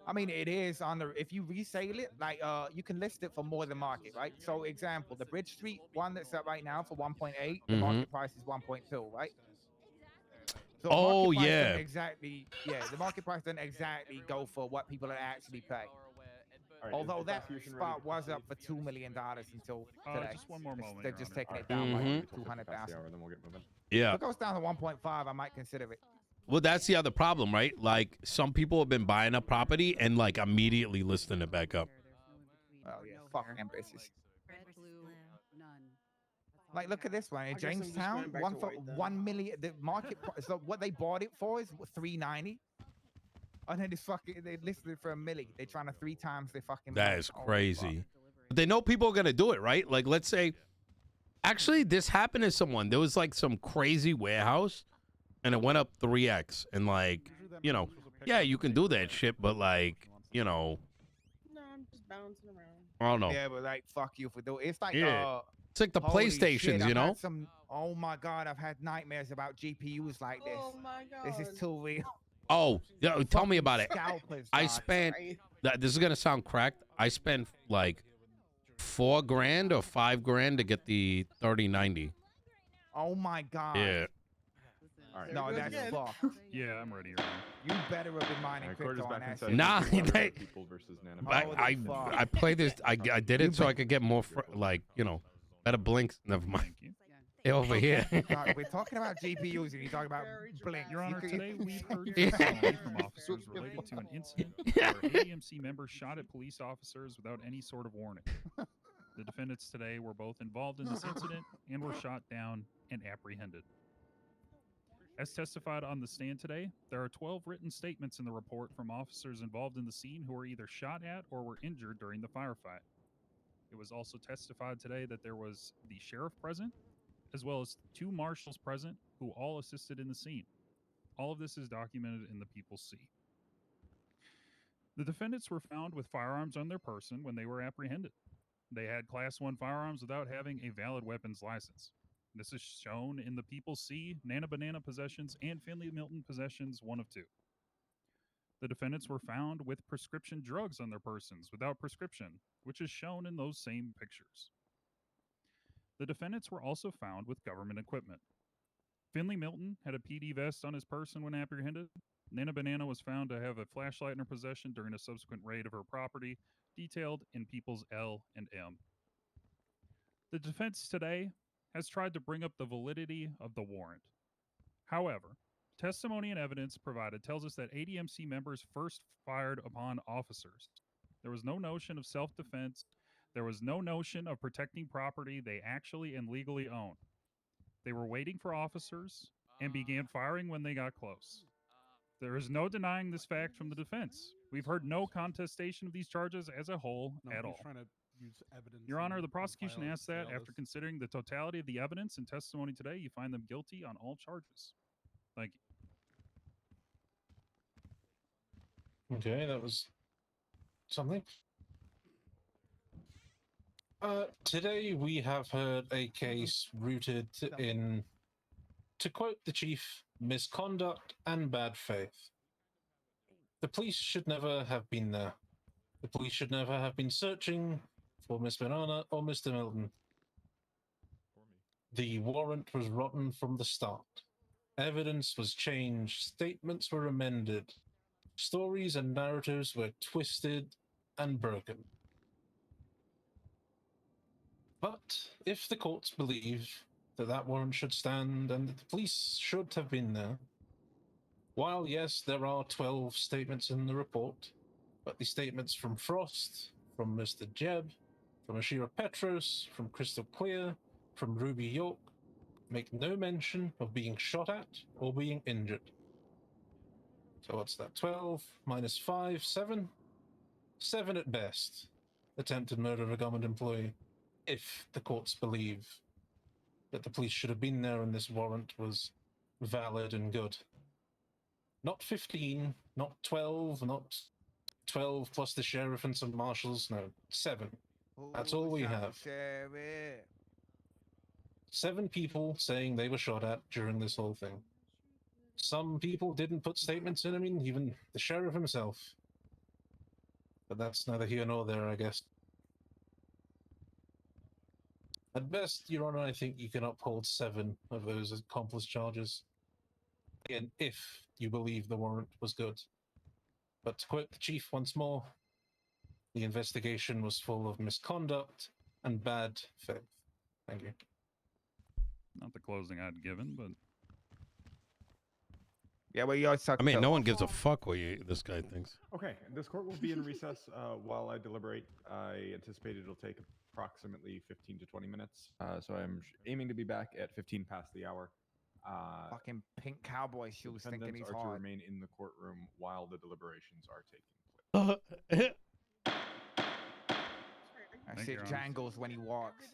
I mean, it is on the. If you resale it, like you can list it for more than market, right? So, example, the Bridge Street one that's up right now for 1.8, the market price is 1.2, right? So Oh, market price yeah. doesn't exactly, the market price doesn't exactly go for what people actually pay. Although that spot was up for $2 million until today. Just one more moment. They're Your just Honor. taking it down by Mhm. 200,000. Then we'll get moving. Yeah. If it goes down to 1.5, I might consider it. Well, that's the other problem, right? Like, some people have been buying a property and, like, immediately listing it back up. Oh, yeah. Fuck them bitches. Like, look at this one in Jamestown. One for 1 million. The market price. So what they bought it for is $390. And then they listed it for $1 million. They're trying to 3 times their fucking. That is Oh, crazy. But they know people are going to do it, right? Like, let's say, actually, this happened to someone. There was, like, some crazy warehouse, and it went up 3x. And, like, you know, yeah, you can do that shit, but, like, you know. No, I'm just bouncing around. I don't know. Yeah, but, like, fuck you for doing it. It's like, Yeah. It's like the holy PlayStations, shit, you I've know? had oh, my God, I've had nightmares about GPUs like this. Oh my god. This is too real. Oh, yeah, tell me about it. Scalpers, I dog. spent, Sorry. this is going to sound cracked. I spent, like, $4,000 or $5,000 to get the 3090. Oh, my God. Yeah. All right. No, Good that's again. fucked. Yeah, I'm ready. Your Honor. You better have been mining Court is crypto on back that in shit. session. Nah, People they- versus Nano. I played this. I did it so I could get more, like, you know, better blinks. Never mind. Thank you. They're over here. God, we're talking about GPUs and you're talking about blinks. Your Honor, You could- today we've heard testimony from officers related to an incident where ADMC members shot at police officers without any sort of warning. The defendants today were both involved in this incident and were shot down and apprehended. As testified on the stand today, there are 12 written statements in the report from officers involved in the scene who were either shot at or were injured during the firefight. It was also testified today that there was the sheriff present, as well as 2 marshals present who all assisted in the scene. All of this is documented in the People's Sea. The defendants were found with firearms on their person when they were apprehended. They had Class 1 firearms without having a valid weapons license. This is shown in the People's Sea, Nana Banana possessions, and Finley Milton possessions 1 of 2. The defendants were found with prescription drugs on their persons without prescription, which is shown in those same pictures. The defendants were also found with government equipment. Finley Milton had a PD vest on his person when apprehended. Nana Banana was found to have a flashlight in her possession during a subsequent raid of her property, detailed in People's L and M. The defense today has tried to bring up the validity of the warrant. However, testimony and evidence provided tells us that ADMC members first fired upon officers. There was no notion of self-defense. There was no notion of protecting property they actually and legally own. They were waiting for officers and began firing when they got close. There is no denying this fact from the defense. We've heard no contestation of these charges as a whole at all. Your Honor, the prosecution asks that after considering the totality of the evidence and testimony today, you find them guilty on all charges. Thank you. Okay, that was something. Today we have heard a case rooted in, to quote the chief, misconduct and bad faith. The police should never have been there. The police should never have been searching for Miss Banana or Mr. Milton. The warrant was rotten from the start. Evidence was changed, statements were amended, stories and narratives were twisted and broken. But if the courts believe that that warrant should stand and that the police should have been there, while yes, there are 12 statements in the report, but the statements from Frost, from Mr. Jeb, from Ashira Petros, from Crystal Clear, from Ruby York, make no mention of being shot at or being injured. So what's that? 12 minus 5, 7? 7 at best. Attempted murder of a government employee. if the courts believe that the police should have been there and this warrant was valid and good. Not 15, not 12, not 12 plus the sheriff and some marshals. No, 7. That's all we have. 7 people saying they were shot at during this whole thing. Some people didn't put statements in. I mean, even the sheriff himself. But that's neither here nor there, I guess. At best, Your Honor, I think you can uphold 7 of those accomplice charges. Again, if you believe the warrant was good. But to quote the chief once more, the investigation was full of misconduct and bad faith. Thank you. Not the closing I'd given, but Yeah, well, you suck. I mean, no one gives a fuck what this guy thinks. Okay, this court will be in recess while I deliberate. I anticipate it'll take approximately 15 to 20 minutes. So I'm aiming to be back at 15 past the hour. Fucking pink cowboy shoes thinking Defendants he's are to hard. remain in the courtroom while the deliberations are taking place. That Thank shit you, Your Honor. jangles when he walks.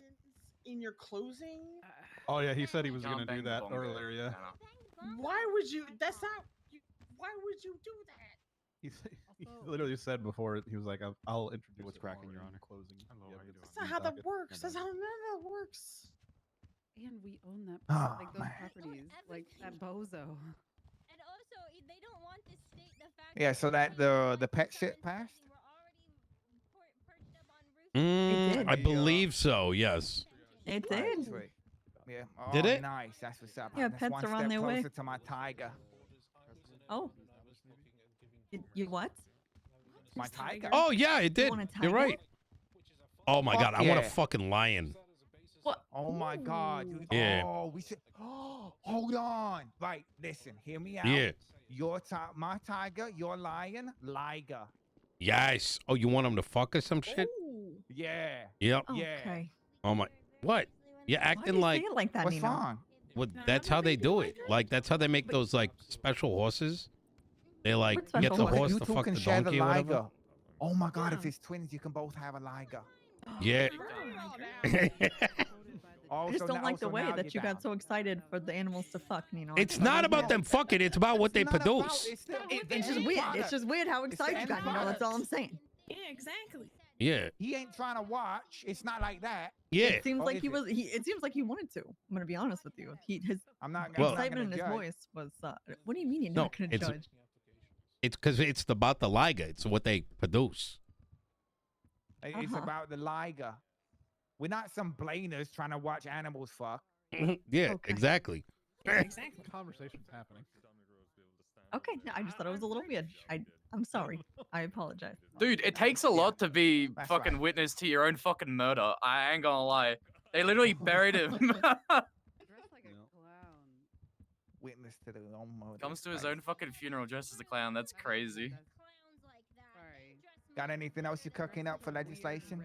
In your closing? Oh yeah, he said he was gonna do that earlier. Yeah. Why would you? That's not. Why would you do that? He literally said before he was like, "I'll introduce." What's cracking, Your in Honor? Closing. Hello, how you doing? That's not how that works. That's how none of that works. And we own that, Oh, like those man. properties, like that bozo. And also, they don't want to state the fact. Yeah, so that the pet shit passed. Mm, I The, believe so. Yes. It Right, did. sweet. Yeah. Oh, Did it? Nice. That's what's up. Yeah, That's pets one are on step their way. closer to my tiger. Oh. You what? My tiger. Oh yeah, it did. want a You're tiger? right. Oh my god, Fuck I want a yeah. fucking lion. What? Oh my God. Dude. Yeah. Oh, we should. Oh, hold on. Right. Listen. Hear me out. Yeah. My tiger. Your lion. Liger. Yes. Oh, you want him to fuck or some shit? Ooh. Yeah. Yep. Yeah. Okay. Oh my. What? You're Why do acting you like. say it like that, What's Nino? wrong? Well, that's how they do it. Like that's how they make those like special horses. They like What get special the horse you to two fuck can the share donkey the or whatever. liger. Oh my God! If Yeah. it's twins, you can both have a liger. Yeah. Oh, I just so don't now- like the so way now that you're you got down. so excited for the animals to fuck, Nino. It's not about them fucking. It's about what they It's not about- produce. it's still It's the just end weird. product. It's just weird how It's the excited you end got, Nino. That's all I'm product. saying. Yeah, exactly. Yeah. He ain't trying to watch. It's not like that. Yeah. It seems Or like is he it? was. It seems like he wanted to. I'm gonna be honest with you. His I'm not. Well- I'm not excitement in gonna his judge. voice was. What do you mean you're No, not gonna it's- judge? It's because it's about the liger. It's what they produce. It's Uh-huh. about the liger. We're not some blaners trying to watch animals fuck. Yeah. Okay. Exactly. Yeah, exactly. Conversation's happening. Okay, no, I just thought it was a little weird. I'm sorry. I apologize. Dude, it takes a lot to be That's fucking right. witness to your own fucking murder. I ain't gonna lie. They literally buried him. Dressed like a clown. Witness to the own murder. Comes to his Right. own fucking funeral dressed as a clown. That's crazy. Sorry. Got anything else you're cooking up for legislation?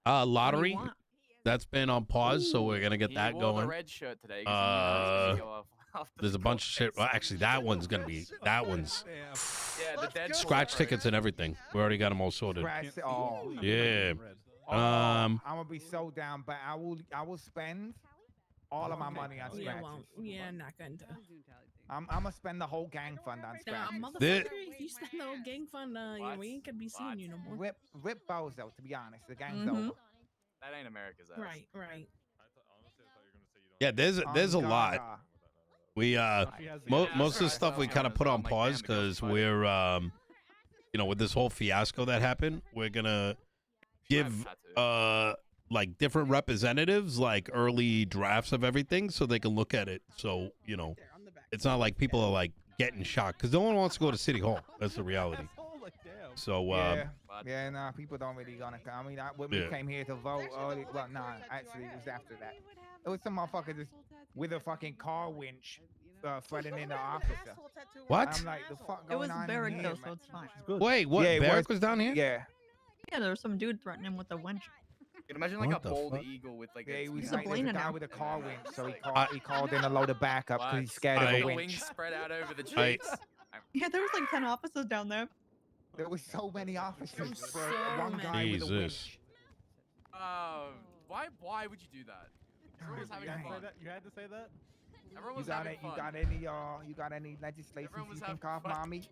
Lottery. want? That's been on pause, so we're gonna get He that wore the going. red shirt today 'cause he knew that was gonna go off after There's the a bunch of court shit. case. Well, actually, that one's gonna be. That one's Yeah, the dead scratch tickets and everything. We already got them all sorted. Scratch it all. Yeah. Oh, I'm gonna be so down, but I will spend all of my money on Yeah, scratches. well, yeah, not going to. I'm gonna spend the whole gang fund on Nah, scratches. motherfucker, This- if you spend the whole gang fund, we ain't gonna be seeing you no more. Rip Bozo, to be honest. The gang's Mhm. over. That ain't America's ass. Right, right. Yeah. There's a lot. We most of the stuff we kind of put on pause because we're with this whole fiasco that happened, we're gonna give like different representatives like early drafts of everything so they can look at it. So it's not like people are like getting shocked because no one wants to go to City Hall. That's the reality. So Yeah, nah, people don't really gonna come. I mean, when we Yeah. came here to vote early, well, nah, actually, it was after that. It was some motherfucker just with a fucking car winch threatening the officer. What? I'm like, the fuck It going was on in Barrick here, though, man? so it's fine. wait, what? Yeah, it Barrick was down here? Yeah. Yeah, there was some dude threatening him with a wench. You can imagine like What a the bald fuck? eagle with like Yeah, he was He's a like, there's a blainer guy now. with a car winch, so he called in a load of backup because he's scared of I- a the winch. wings spread out over the I- cheeks. Yeah, there was like 10 officers down there. There was so many officers for So one guy with a Jesus. winch. Why would you do that? Everyone was having fun. You had to say that. Everyone You was got having it. fun. You got any legislation Everyone was you having think of, fun. mommy?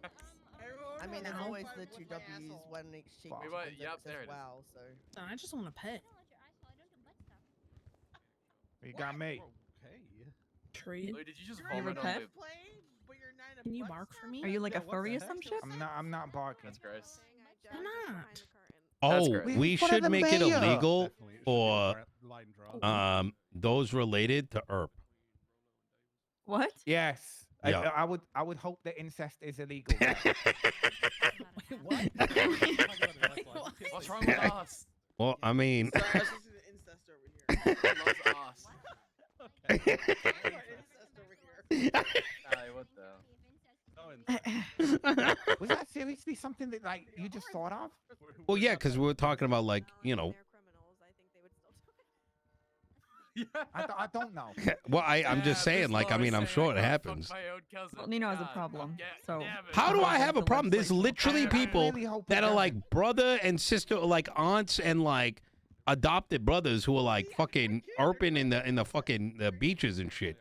I mean, there's No. always the two W's, one exchange Wait, what? concepts Yep, there as it is. well. So I just want a pet. You got me. Tree. Wait, did you just You have a vomit on pet? the... Can you bark for me? Are you like a furry or some shit? I'm not barking. That's gross. Why not? Oh, great. we should make it illegal for those related to ERP. What? Yes. Yeah. I would hope that incest is illegal. What? What's wrong with us? Well, I mean, He loves us. What the? Was that seriously something that like you just thought of? well, yeah, because we were talking about like, you know, I don't know. well, I'm just saying, like, I mean, I'm sure it happens. Well, Nino has a problem. So How do I have a problem? There's literally people that are like brother and sister, like aunts and like adopted brothers who are like fucking erping in the fucking the beaches and shit.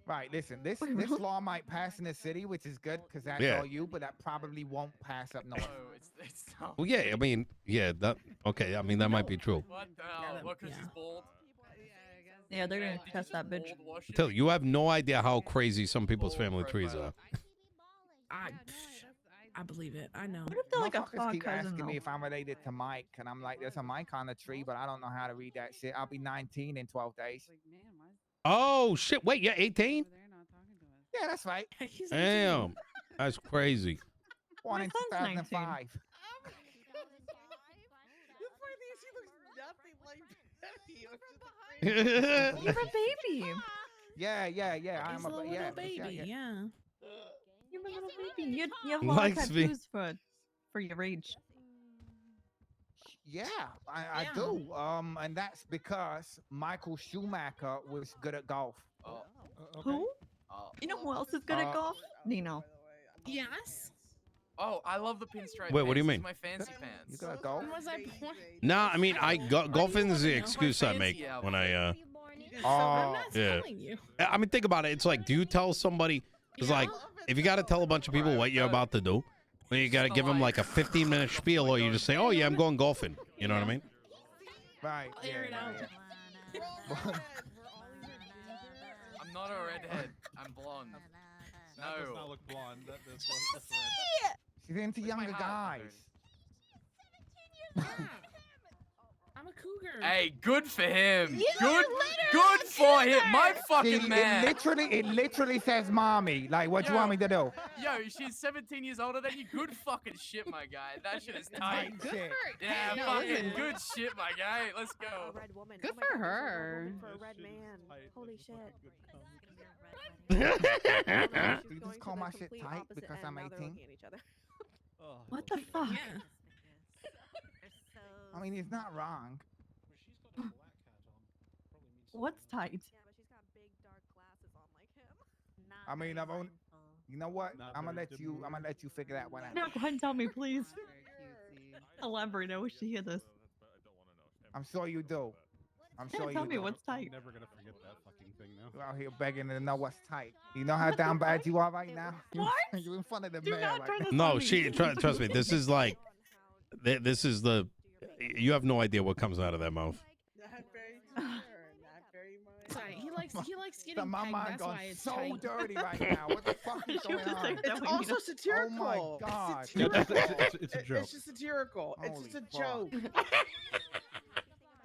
Right, listen, this law might pass in the city, which is good because that's Yeah. all you, but that probably won't pass up north. Oh, it's not. Well, yeah, I mean, yeah, that okay. I mean, that might be true. What the hell? What, because he's bald? yeah, they're gonna test that bitch. I tell you, you have no idea how crazy some people's family trees are. I believe it. I know. What if they're like a Motherfuckers far keep cousin asking me though? if I'm related to Mike, and I'm like, there's a Mike on the tree, but I don't know how to read that shit. I'll be 19 in 12 days. Oh shit! Wait, you're 18? Yeah, that's right. He's Damn, that's crazy. Born in son's 19. 2005. You're a baby. Yeah. I'm He's a a little yeah, baby. Yeah. You're a little baby. You have a lot of Likes me. tattoos for your age. Yeah, I do. And that's because Michael Schumacher was good at golf. Oh. Who? Oh. You know who else is good at golf? Nino. Yes. Oh, I love the pinstripe. Wait, what do you pants. mean? These are my fancy pants. You good at golf? When was I born? Nah, I mean, golfing is the know? excuse I make Fancy when I I'm Oh, not yeah. telling you. I mean, think about it. It's like, do you tell somebody? It's like, if you got to tell a bunch of people what you're about to do, well, you got to give them like a 15-minute spiel, or you just say, "Oh yeah, I'm going golfing." You know what I mean? right. I'll air it out. I'm not a redhead. I'm blonde. That does No. not look blonde. That's red. She's into Where's my younger hat? guys. I'm a cougar. Hey, good for him. Yeah, Good for him. My fucking See, man. it literally says mommy. Like, what do you want me to do? Yo, she's 17 years older than you. Good fucking shit, my guy. That shit is tight. Good shit. Yeah, No, fucking listen. good shit, my guy. Let's A go. red woman. Good Oh my for goodness, we're her. voting for a red man. Holy shit. You just call my shit tight because I'm 18? What the fuck? Yeah. I mean, he's not wrong. What's tight? Yeah, but she's got big dark glasses on like him. I mean, I've only. You know what? I'm gonna let you figure that one out. No, go ahead and tell me, please. Elaborate. I wish to hear this. I'm sure you do. I'm Yeah, sure tell you me do. what's tight. Never gonna forget that fucking thing now. You're out here begging to know what's tight. You know how down bad you are right now? What? You in front of the Do mayor not right turn now. this No, on me. she trust me. This is like, this is the. You have no idea what comes out of that mouth. Not very sure. Not very much. Sorry, he likes So getting my pegged. mind That's gone why it's so tight. dirty right now. What the fuck is She was going on? like- It's we also need satirical. Oh my God. It's satirical. It's a joke. It's just satirical. It's just a Holy joke.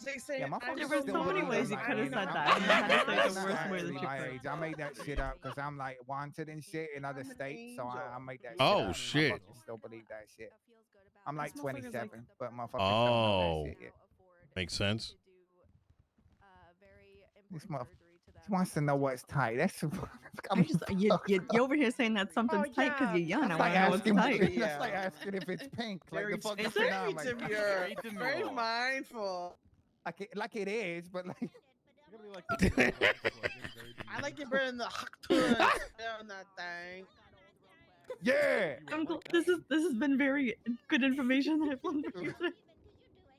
They say Yeah, my I'm fucking There were still so many believe ways in you my could have age. said I'm that. You had to say not the worst way actually that you my could. age. I made that shit up because I'm like wanted and shit in other I'm an states, so I made that. Oh, shit up. shit. I fucking still believe that shit. I'm like This motherfucker's 27, like- but motherfuckers don't know Oh. that shit yet. Makes sense. This motherfucker wants to know what's tight. That's I just you over here saying that something's tight because you're young. I That's want like to know what's asking. tight. That's like asking if it's pink. Like very, the fuck it's is going very on? Like, demure, Very very demure. mindful. like it is, but like. I like it better than the Haktuns on that thing. Yeah. This has been very good information that I've learned from you today.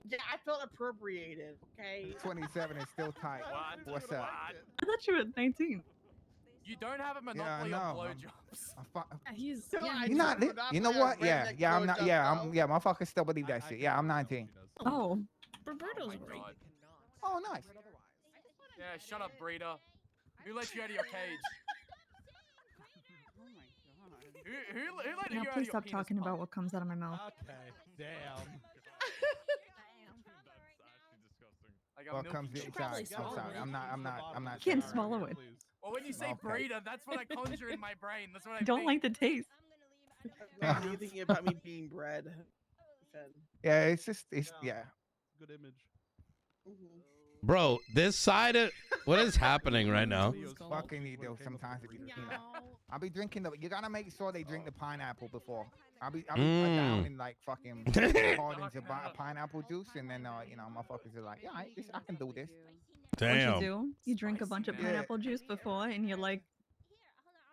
Yeah, I feel felt appropriated. Okay. 27 is still tight. What's up? I thought you were 19. You don't have a monopoly on blowjobs. He's You're not. You know what? Yeah, yeah. I'm not. Yeah, yeah. Motherfuckers still believe that shit. Yeah, I'm 19. Oh. Roberto's right. Oh, nice. Yeah, shut up, breeder. Who let you out of your cage? Who let Now you out please of your stop penis talking pump? about what comes out of my mouth. Okay. Damn. Like, What comes inside? I'm sorry. I'm not. Can't saying swallow it. Well, when you say Okay. breeder, that's what I conjure in my brain. That's what I Don't think. like the taste. Are you thinking about me being bred? Yeah, it's just. It's yeah. Good image. Bro, this side of what is happening right now? Fucking you do sometimes. You know, I'll be drinking the. You gotta make sure they drink the pineapple before. I'll be put down in like fucking poured into pineapple juice, and then you know, motherfuckers are like, yeah, I can do this. Damn. What you do? You drink a bunch of pineapple juice before, and you're like,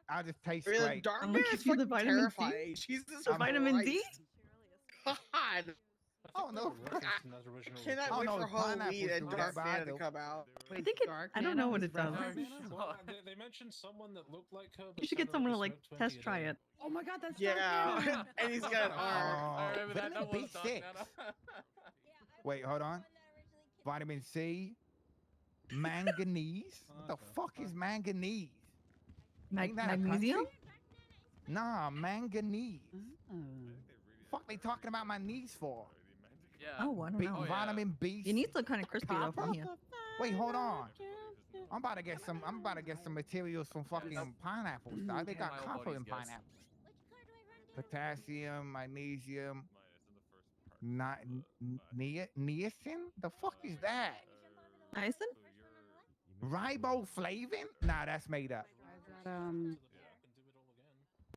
I just taste Really, great. Dark I'm gonna Bear give is you the fucking vitamin D? terrifying. Jesus The vitamin D? Christ. God. Oh no! I cannot Oh, wait no, for Halloween pineapples and do Dark that, Bear but to come out. I think it. I don't know what it does. They mentioned someone that looked like her. You should get someone to like test try it. Oh my god, that's Yeah, and he's got an arm. Oh, remember that. That was vitamin B6. Wait, hold on. Vitamin C, manganese. What the fuck is manganese? Ain't that a Magnesium? country? Nah, manganese. Fuck, they talking about my knees for? Yeah. Oh, I don't know. Vitamin B. Your knees look kind of crispy though from here. Wait, hold on. I'm about to get some materials from fucking pineapples. Dog. They got copper in pineapples. Potassium, magnesium, niacin. The fuck is that? Niacin? Riboflavin? Nah, that's made up.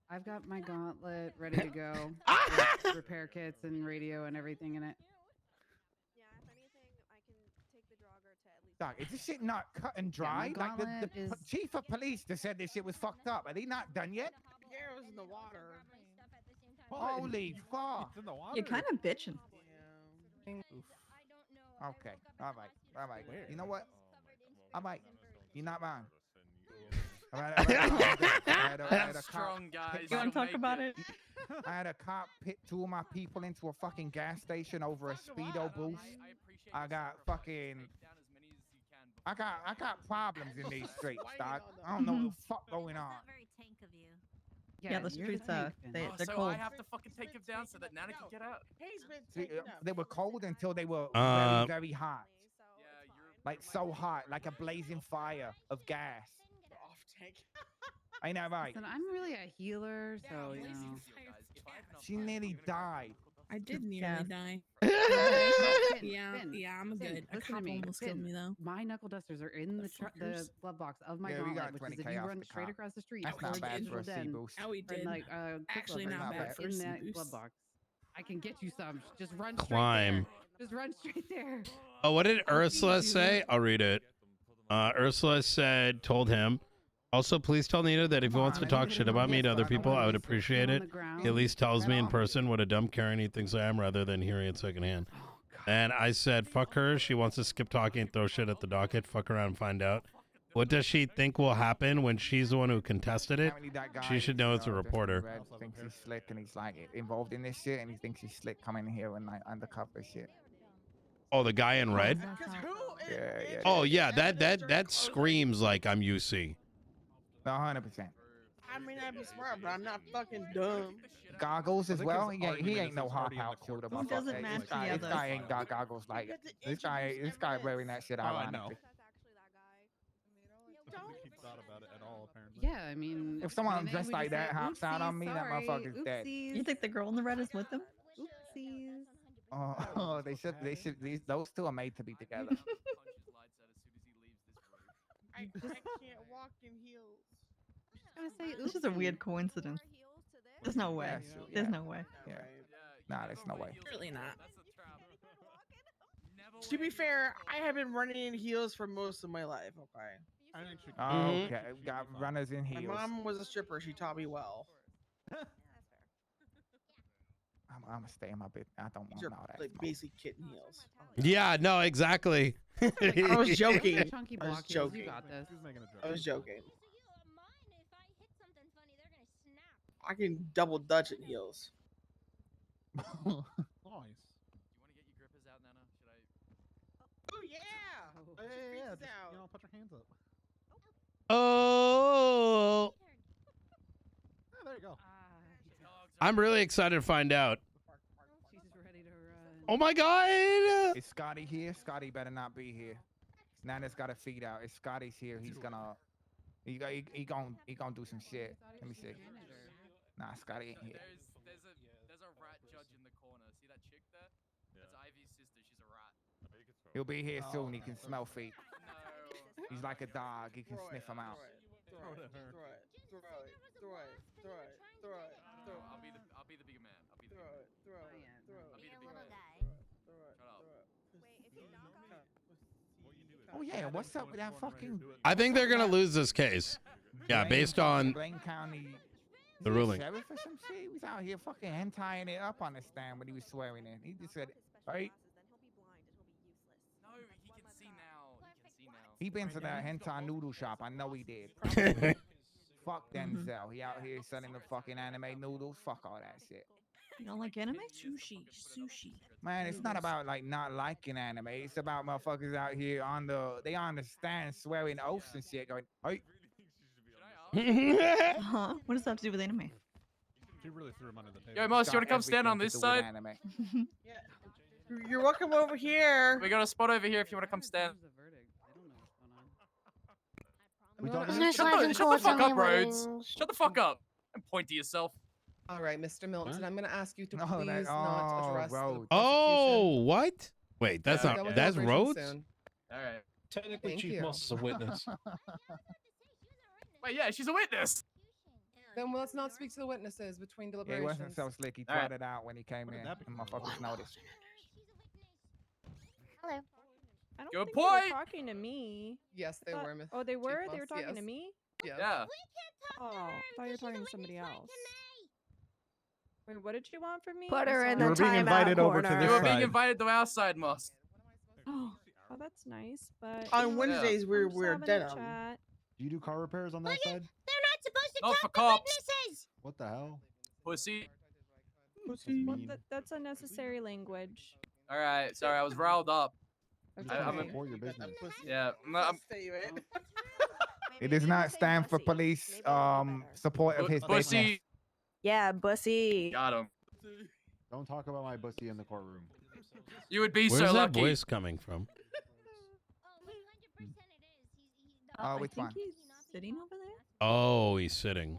I've got my gauntlet ready to go. With repair kits and radio and everything in it. Dog, is this shit not cut and dry? my Like the gauntlet is- chief of police just said this shit was fucked up. Are they not done yet? Yeah, it was in the water. Holy fuck! It's in the water. You're kind of bitching. Okay, all right. You know what? All right, you're not wrong. Strong guys. You want to talk about it? I had a cop pit two of my people into a fucking gas station over a speedo boost. I got fucking. I got problems in these streets, dog. I don't know what the fuck going on. Yeah, the streets are they're So cold. I have to fucking take him down so that Nana can get out. See, they were cold until they were Uh, very hot. Like so hot, like a blazing fire of gas. Ain't that right? Listen, I'm really a healer, so you know. She nearly died. I did nearly die. Yeah, I'm good. A Listen cop to me. almost killed me though. My knuckle dusters are in the fuckers. glove box of my Yeah, we got gauntlet, which is 20K if you off run the straight cop. across the street That's not towards bad Angel for a Den, C-boost. Oh, we and, did. like Actually, quicksilver not bad is for a in that C-boost. glove box. I can get you some. Just run Climb. straight there. Just run straight there. Oh, what did Ursula say? I'll read it. Ursula told him, also, please tell Nino that if he wants to talk shit about me to other people, I would appreciate it. He at least tells me in person what a dumb Karen he thinks I am rather than hearing it secondhand. And I said, fuck her. She wants to skip talking and throw shit at the docket. Fuck around and find out. What does she think will happen when she's the one who contested it? Apparently that guy She should know it's a Justin reporter. Red thinks he's slick and he's like involved in this shit and he thinks he's slick coming here and like undercover shit. Oh, the guy in red? Yeah. Oh, yeah. That screams like I'm UC. 100%. I may not be smart, but I'm not fucking dumb. Goggles as well. He ain't no hop out shooter. Who doesn't motherfucker. match This guy, the this others? guy ain't got goggles like this guy wearing that shit Oh, I know. ironically. He thought about it at all, apparently. Yeah, I mean, If someone maybe dressed we like just that say, hops out on me, that "Oopsies, motherfucker's sorry, dead. oopsies." You think the girl in the red is with them? Oopsies. Oh, they should. Those two are made to be together. I can't walk in heels. I was gonna say, This is a weird coincidence. There's no way. Yeah, sure, There's yeah. no way. Yeah. Nah, there's no way. Really not. To be fair, I have been running in heels for most of my life. Okay. Okay, we got runners in My heels. mom was a stripper. She taught me well. I'm gonna stay in my bed. I don't These want are all that. like smoke. basic kitten heels. Yeah, no, exactly. I was joking. Chunky I was block heels, you joking. got this. I was joking. I can double Dutch in heels. Nice. Do you want to get your grippers out, Nana? Should I? Oh yeah. Yeah, Just, just, put your hands up. Oh, Oh, there you go. I'm really excited to find out. She's ready to run. Oh my God. Is Scotty here? Scotty better not be here. Nana's got a feed out. If Scotty's here, he's gonna he gonna do some shit. Let me see. Nah, Scotty ain't here. There's a rat judge in the corner. See that chick there? That's Ivy's sister. She's a rat. He'll be here soon. He can smell feet. No. He's like a dog. He can sniff them out. Throw it. I'll be the bigger man. I'll be the bigger man. Throw it. I'll be the bigger man. Shut up. Oh yeah, what's up with that fucking? I think they're gonna lose this case. Yeah, based on Blaine County. the ruling. Sheriff or some shit? He was out here fucking hentai it up on the stand when he was swearing in. He just said, right? No, he can see now. He can see now. He been to that hentai noodle shop. I know he did. Fuck Denzel. He out here selling the fucking anime noodles. Fuck all that shit. You don't like anime? Sushi. Man, it's not about like not liking anime. It's about motherfuckers out here on the stand swearing oaths and shit going, hey. Huh? What does that have to do with anime? She really threw him under the table. Yo, Moss, you want to come stand on this side? You're welcome over here. We got a spot over here if you want to come stand. Shut the fuck up, Rhodes. Shut the fuck up and point to yourself. All right, Mr. Milton, I'm going to ask you to No, please that- not address the Rhodes. Oh, what? Wait, that's Going not. to That's operation Rhodes. soon. All right. Technically, Thank Chief you. Moss is a witness. Wait, yeah, she's a witness. Then let's not speak to the witnesses between Yeah, he deliberations. wasn't so slick. He All right. tried it out when he came in. And motherfuckers noticed. Hello. I don't Good think they were point. talking to me. Yes, they I thought- were. Oh, they Chief were? They Moss, were talking to yes. me? Yes. Yeah. Oh, I thought you were talking to somebody else. Wait, what did you want from me? Put I'm her in sorry. the timeout corner. You were being invited to our side, Moss. Oh, that's nice, but On you know, Wednesdays, we're we're having a denim. chat. Do you do car repairs on that side? They're not supposed to Not talk for to cops. witnesses. What the hell? Pussy. Well, that's unnecessary language. All right, sorry, I was riled up. I'm Okay. For your business. Yeah, I'm It does not stand for police support of his business. pussy. Yeah, bussy. Got him. Don't talk about my bussy in the courtroom. You would be Where's so that lucky. voice coming from? Oh, which I think one? he's sitting over there. Oh, he's sitting.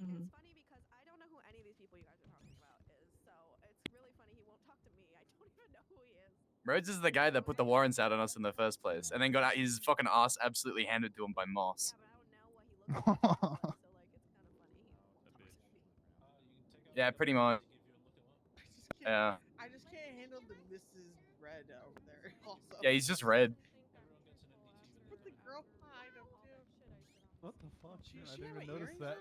Mhm. It's funny because I don't know who any of these people you guys are talking about is, so it's really funny he won't talk to me. I don't even know who he is. Rhodes is the guy that put the warrants out on us in the first place, and then got his fucking ass absolutely handed to him by Moss. Yeah, pretty much. Yeah. I just can't handle the Mrs. Red over there. Also. Yeah, he's just red. Put the girl behind him too. What the fuck? She I didn't have even notice that.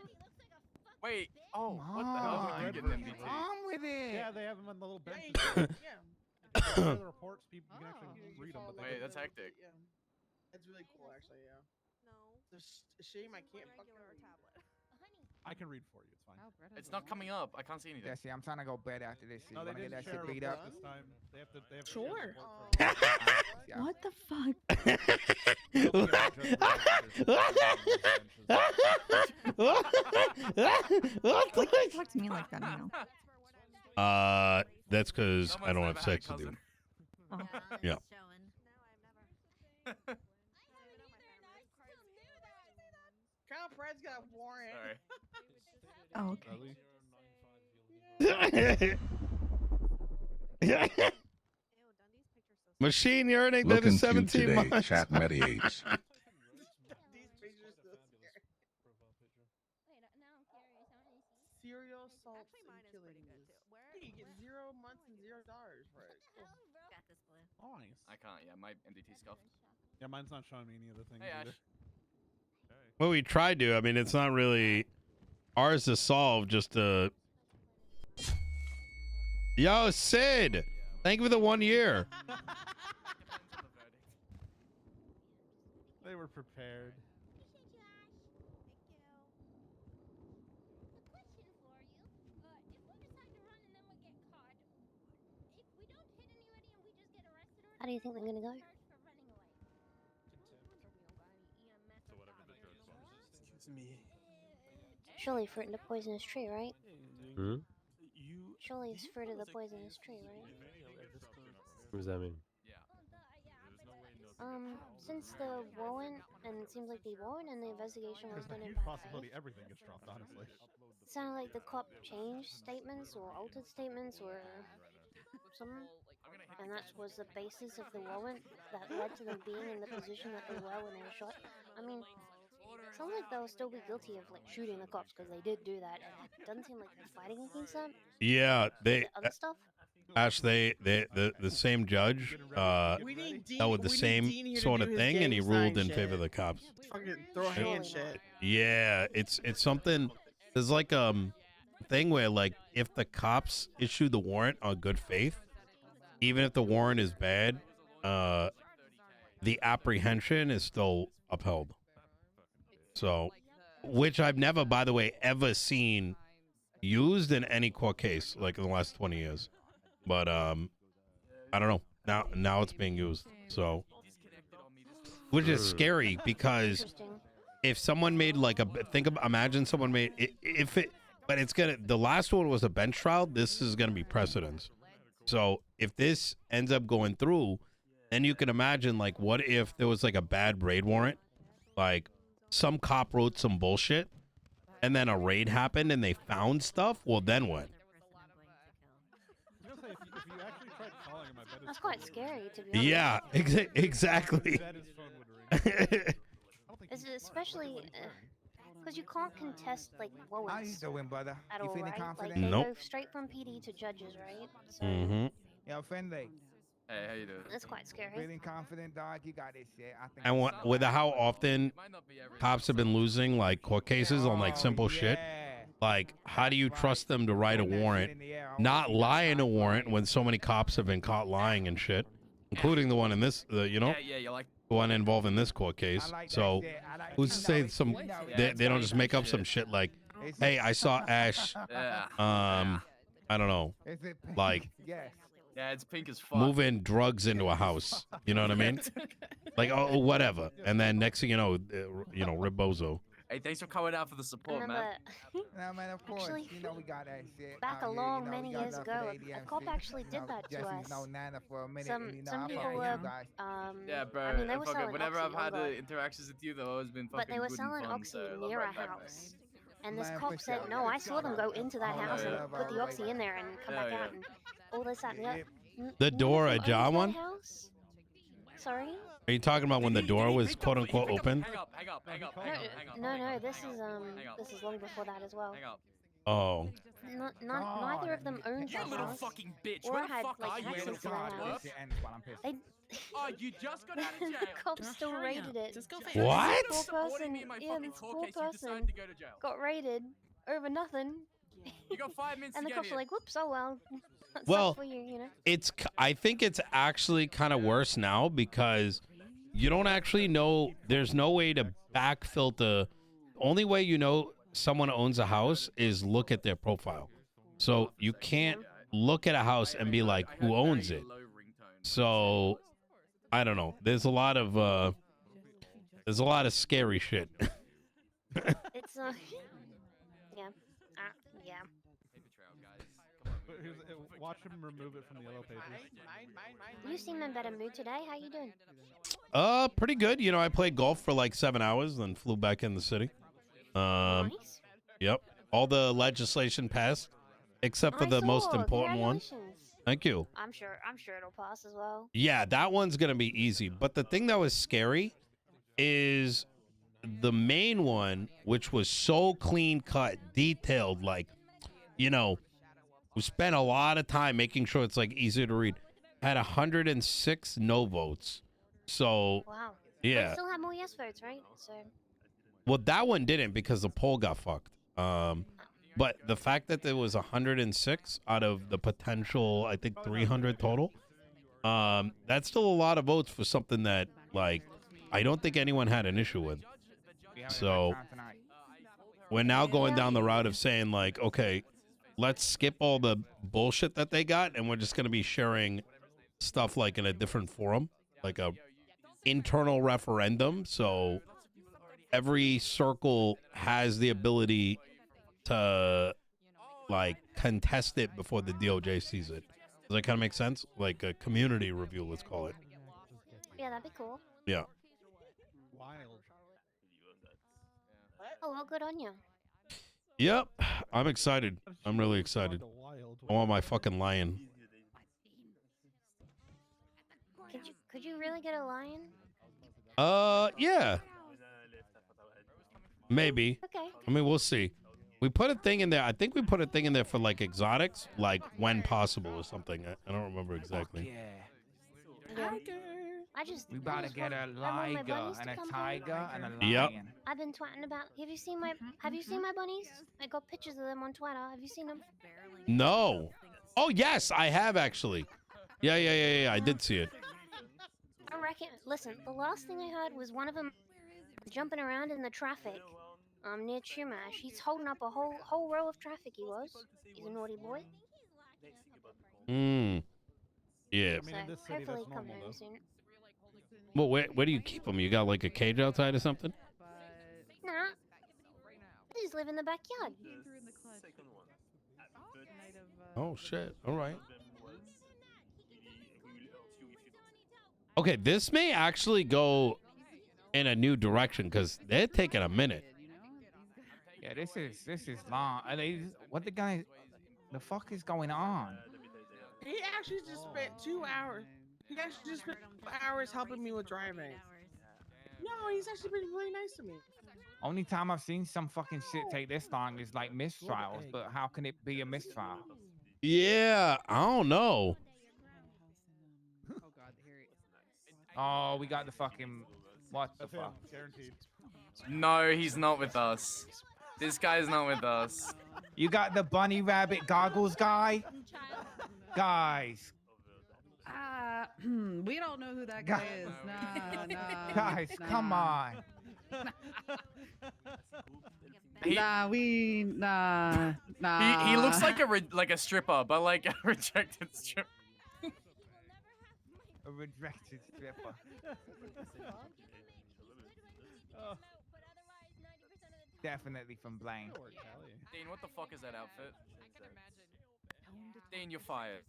Wait. Oh, what the hell did you get an MDT? On with it. Yeah, they have them on the little benches. Yeah. The reports, people you can actually read them. But they Wait, don't- that's hectic. Yeah. That's really cool, actually. Yeah. No. It's a shame I can't fucking read. I can read for you. It's fine. It's not coming up. I can't see anything. Yeah, see, I'm trying to go bed after this shit. No, they Wanna get didn't that share shit a beat report up? this time. They have to. They have to Sure. share a report for What the fuck? Why can't you talk to me like that, you know? That's because I don't have sex with you. Oh. Yeah. Crown Pride's got a warrant. Oh, okay. Machine yearning that Looking is cute 17 today, months. chat mediates. These pictures still scary. Serial assaults and killings. Hey, you get 0 months and $0 for it. Cool. Nice. I can't. Yeah, my MDT scuffed. Yeah, mine's not showing me any of the things Hey, either. Ash. Well, we tried to. I mean, it's not really ours to solve. Just to. Yo, Sid. Thank you for the 1 year. They were prepared. How do you think they're gonna go? Surely fruit in the poisonous tree, right? Hmm? Surely it's fruit of the poisonous tree, right? What does that mean? Since the warrant, and it seems like the warrant and the investigation was There's a done in huge bad possibility faith. everything gets dropped, honestly. It sounded like the cop changed statements or altered statements or something. And that was the basis of the warrant that led to them being in the position that they were when they were shot. I mean, it sounds like they'll still be guilty of like shooting the cops because they did do that, and it doesn't seem like they're fighting against that. Yeah, they The other stuff. Ash, the same judge We need Dean- dealt with the we need same Dean here to sort do of his thing, and he gang ruled sign in favor of shit. the cops. Fucking throw hand shit. Yeah, it's something. There's like thing where like if the cops issue the warrant on good faith, even if the warrant is bad, the apprehension is still upheld. So, which I've never, by the way, ever seen used in any court case like in the last 20 years. But I don't know. Now it's being used. So, which is scary because if someone made like imagine someone made but it's gonna, the last one was a bench trial. This is gonna be precedence. So if this ends up going through, then you can imagine like what if there was like a bad raid warrant, like some cop wrote some bullshit, and then a raid happened and they found stuff. Well, then what? That's quite scary, to be honest. Yeah, exactly. It's especially because you can't contest like warrants. How you doing, brother? At You all, feeling right? confident? Like they Nope. go straight from PD to judges, right? So Yo, friendly. Hey, how you doing? that's quite scary. Feeling confident, dog? You got this shit. I think And it's with how often cops have been losing like court cases on like simple shit, like how do you trust them to write a warrant, not lie in a warrant when so many cops have been caught lying and shit, including the one in this, the one involved in this court case. So who's to say they don't just make up some shit like, hey, I saw Ash, I don't know, like Yeah, it's pink as fuck. moving drugs into a house. You know what I mean? Like, oh, whatever. And then next thing you know, Rebozo. Hey, thanks for coming out for the support, man. No, man, of course. Actually, you know we got that shit. back out here, along you know, many we got years love for ago, the a ADMC. cop actually did that to Jesse's us. known Nana for a minute, Some and, you know, some I people fuck with were you guys. Yeah, bro. I mean, they were fuck it, selling whenever oxy, I've had oh God. interactions with you, they've always been fucking But they were good and selling fun, oxy so I love near right a back, house. And this Man, cop for said, sure. no, I saw them go into that Oh, house yeah. and put the oxy in there and come back out and all this, that, and the other. The door ajar one? House? Sorry? Are you talking about when the door was quote unquote open? Hang up, No, this is long before that as well. Oh. Neither of them owned You that little house. fucking bitch. Or Where the had fuck are like you? access to that house. They, Oh, you just got out of jail. the cops still raided it. Just go What? This poor person, this poor person got raided over nothing. You got 5 minutes And to the get cops here. were like, whoops, oh well. That Well, sucks for you, you know? I think it's actually kind of worse now because you don't actually know. There's no way to backfill the. Only way you know someone owns a house is look at their profile. So you can't look at a house and be like, who owns it? So I don't know. There's a lot of scary shit. It's yeah. Yeah. Watch him remove it from the yellow pages. You seem in better mood today. How you doing? Pretty good. You know, I played golf for like 7 hours, then flew back in the city. Nice. Yep. All the legislation passed, except for the most important one. Thank you. I'm sure it'll pass as well. Yeah, that one's gonna be easy. But the thing that was scary is the main one, which was so clean cut, detailed, like, you know, we spent a lot of time making sure it's like easier to read. Had 106 no votes. So Wow. yeah. But it still had more yes votes, right? So Well, that one didn't because the poll got fucked. But the fact that there was 106 out of the potential, I think 300 total, that's still a lot of votes for something that, like, I don't think anyone had an issue with. So we're now going down the route of saying, like, okay, let's skip all the bullshit that they got, and we're just going to be sharing stuff like in a different forum, like a internal referendum. So every circle has the ability to, like, contest it before the DOJ sees it. Does that kind of make sense? Like a community review, let's call it. Yeah, that'd be cool. Yeah. Wild. Oh, well, good on you. Yep. I'm excited. I'm really excited. I want my fucking lion. Could you really get a lion? Yeah. Maybe. Okay. I mean, we'll see. We put a thing in there. I think we put a thing in there for, like, exotics, like when possible or something. I don't remember exactly. Yeah. We about to get a I want my liger bunnies and to a come tiger and a lion. Yep. I've been twatting about. Have you seen my bunnies? I got pictures of them on Twitter. Have you seen them? No. Oh, yes, I have actually. Yeah. I did see it. I reckon. Listen, the last thing I heard was one of them jumping around in the traffic, near Chumash. He's holding up a whole row of traffic. He's a naughty boy. Yeah. So hopefully come home soon. Well, where do you keep them? You got, like, a cage outside or something? Nah. They just live in the backyard. Oh, shit. All right. Okay, this may actually go in a new direction because they're taking a minute. Yeah, this is long. Are they? What the fuck is going on? He actually just spent 2 hours. He actually just spent 2 hours helping me with driving. No, he's actually been really nice to me. Only time I've seen some fucking shit take this long is like mistrials, but how can it be a mistrial? Yeah, I don't know. Oh, we got the fucking what the fuck? Guaranteed. No, he's not with us. This guy's not with us. You got the bunny rabbit goggles guy? Guys. We don't know who that guy is. No. Guys, come on. Nah. He looks like a stripper, but like a rejected stripper. A rejected stripper. Definitely from Blaine. Dean, what the fuck is that outfit? Dean, you're fired.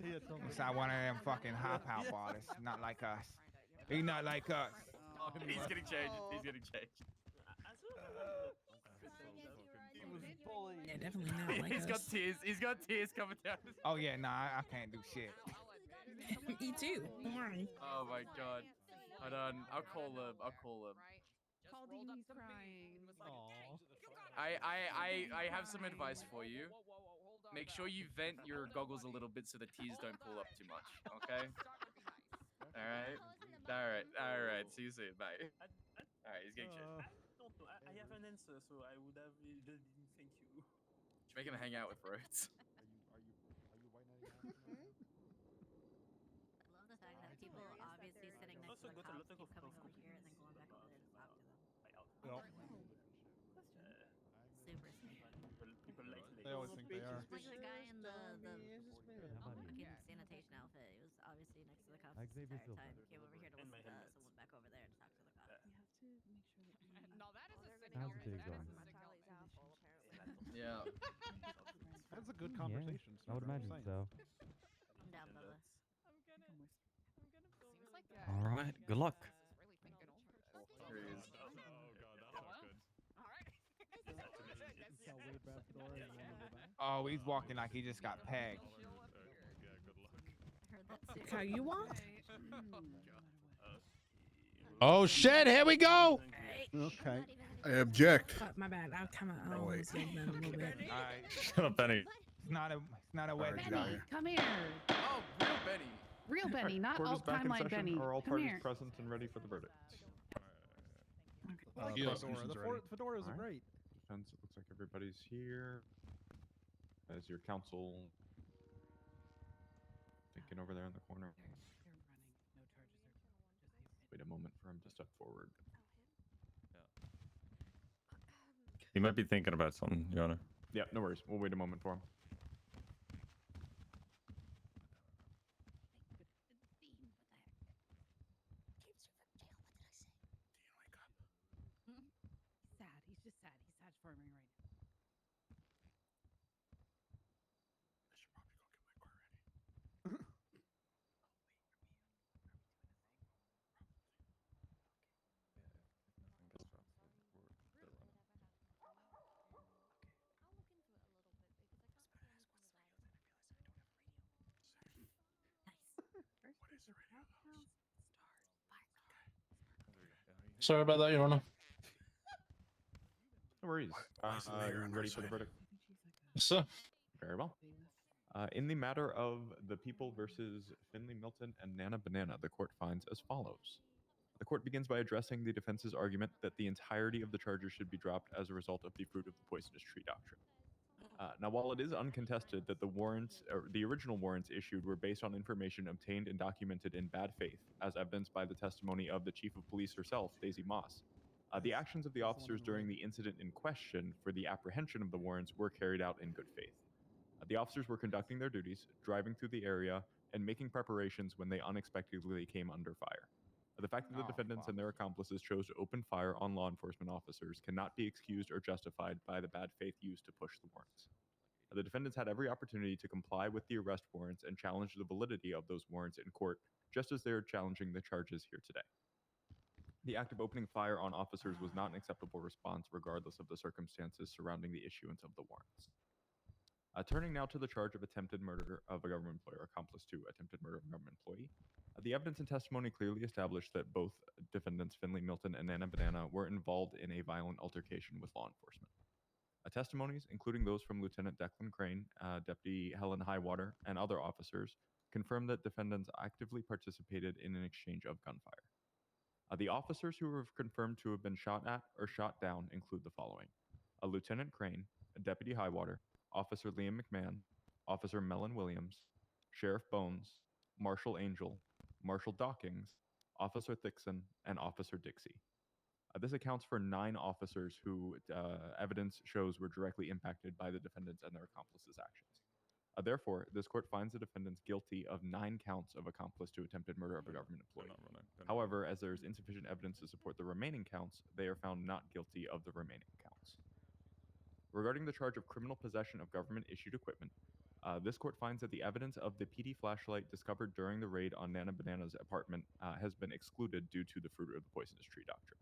Looks like one of them fucking hop out artists. Not like us. He's not like us. He's getting changed. He's getting changed. Yeah, definitely not like He's got tears. He's got tears coming down. Oh yeah, nah, I can't do shit. Me too. Don't worry. Oh my god. Hold on. I'll call him. He's crying. I have some advice for you. Make sure you vent your goggles a little bit so the tears don't pull up too much. Okay. All right. See you soon. Bye. All right. He's getting changed. I have an answer, so I would have just been thank you. Should make him hang out with Rhodes. I love the fact that people obviously sitting next to the cops keep coming over here and then going back over there to talk to them. Super sweet. They always think they are. Like the guy in the fucking sanitation outfit. He was obviously next to the cops the entire time. Came over here to listen to us and went back over there to talk to the cops. Yeah. That's a good conversation. I would imagine so. I'm down, Bubba. All right. Good luck. Oh, he's walking like he just got pegged. How you walk? Oh shit! Here we go. Okay. I object. Oh, my bad. I'll come out. Oh, wait. A little bit. Alright. Shut up, Benny. It's not a wet Benny, come here. Oh, real Benny. Real Benny, not Court is alt back in timeline session. Benny. Are all Come parties here. present and ready for the verdict? Fedora. The fedoras are great. Defense, it looks like everybody's here. As your counsel thinking over there in the corner. Wait a moment for him to step forward. He might be thinking about something, Your Honor. Yeah, no worries. We'll wait a moment for him. Sad. He's just sad. He's sad for me right now. Sorry about that, Your Honor. No worries. You ready for the verdict? Yes, sir. Very well. In the matter of the people versus Finley Milton and Nana Banana, the court finds as follows. The court begins by addressing the defense's argument that the entirety of the charges should be dropped as a result of the fruit of the poisonous tree doctrine. Now, while it is uncontested that the warrants, or the original warrants issued, were based on information obtained and documented in bad faith, as evidenced by the testimony of the chief of police herself, Daisy Moss, the actions of the officers during the incident in question for the apprehension of the warrants were carried out in good faith. The officers were conducting their duties, driving through the area, and making preparations when they unexpectedly came under fire. The fact that the defendants and their accomplices chose to open fire on law enforcement officers cannot be excused or justified by the bad faith used to push the warrants. The defendants had every opportunity to comply with the arrest warrants and challenge the validity of those warrants in court, just as they are challenging the charges here today. The act of opening fire on officers was not an acceptable response, regardless of the circumstances surrounding the issuance of the warrants. Turning now to the charge of attempted murder of a government employee or accomplice to attempted murder of a government employee. The evidence and testimony clearly established that both defendants, Finley Milton and Nana Banana, were involved in a violent altercation with law enforcement. Testimonies, including those from Lieutenant Declan Crane, Deputy Helen Highwater, and other officers, confirmed that defendants actively participated in an exchange of gunfire. The officers who were confirmed to have been shot at or shot down include the following: Lieutenant Crane, Deputy Highwater, Officer Liam McMahon, Officer Mellon Williams, Sheriff Bones, Marshal Angel, Marshal Dawkins, Officer Thixon, and Officer Dixie. This accounts for 9 officers who evidence shows were directly impacted by the defendants and their accomplices' actions. Therefore, this court finds the defendants guilty of 9 counts of accomplice to attempted murder of a government employee. However, as there is insufficient evidence to support the remaining counts, they are found not guilty of the remaining counts. Regarding the charge of criminal possession of government-issued equipment, this court finds that the evidence of the PD flashlight discovered during the raid on Nana Banana's apartment has been excluded due to the fruit of the poisonous tree doctrine,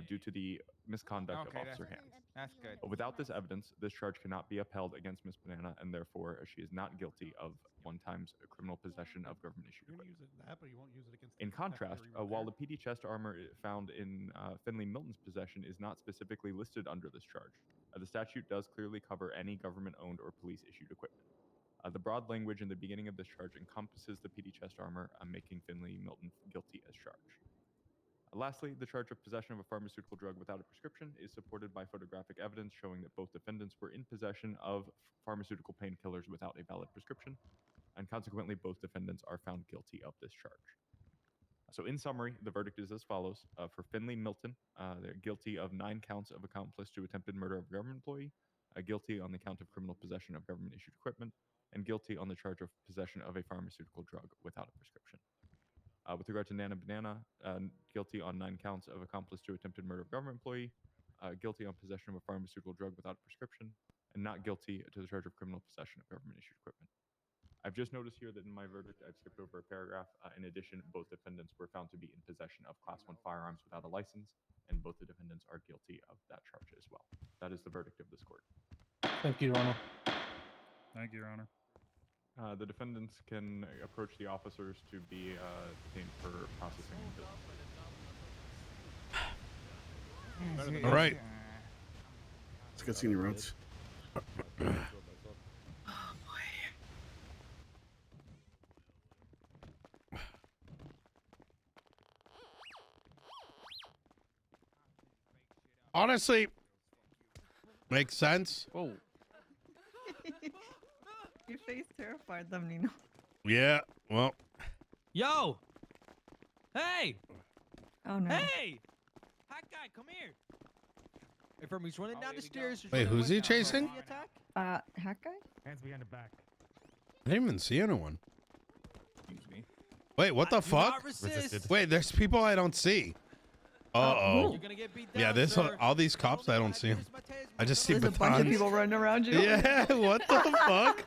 due to the misconduct of Officer Hands. That's good. But without this evidence, this charge cannot be upheld against Miss Banana, and therefore she is not guilty of one-time criminal possession of government-issued equipment. Use it in that, but you won't use it against. In contrast, while the PD chest armor found in Finley Milton's possession is not specifically listed under this charge, the statute does clearly cover any government-owned or police-issued equipment. The broad language in the beginning of this charge encompasses the PD chest armor, making Finley Milton guilty as charged. Lastly, the charge of possession of a pharmaceutical drug without a prescription is supported by photographic evidence showing that both defendants were in possession of pharmaceutical painkillers without a valid prescription, and consequently both defendants are found guilty of this charge. So in summary, the verdict is as follows. For Finley Milton, they're guilty of 9 counts of accomplice to attempted murder of a government employee, guilty on the count of criminal possession of government-issued equipment, and guilty on the charge of possession of a pharmaceutical drug without a prescription. With regard to Nana Banana, guilty on 9 counts of accomplice to attempted murder of a government employee, guilty on possession of a pharmaceutical drug without a prescription, and not guilty to the charge of criminal possession of government-issued equipment. I've just noticed here that in my verdict, I've skipped over a paragraph. In addition, both defendants were found to be in possession of Class 1 firearms without a license, and both the defendants are guilty of that charge as well. That is the verdict of this court. Thank you, Your Honor. Thank you, Your Honor. The defendants can approach the officers to be detained for processing. All right. Let's get senior routes. Honestly, makes sense. Whoa. face terrified them, Nino. Yeah. Well. Yo. Hey. Oh no. Hey. Hot guy, come here. Hey, from he's running down the stairs. he's Wait, running who's he west now. chasing? See attack? Hack guy? Hands behind the back. I didn't even see anyone. Excuse me. Wait, what the Do not fuck? resist. Wait, there's people I don't see. Uh-oh. You're gonna get beat Yeah, down, this sir. all these cops, I don't see them. I just see There's a bunch of batons. people running around you. Yeah, what the fuck?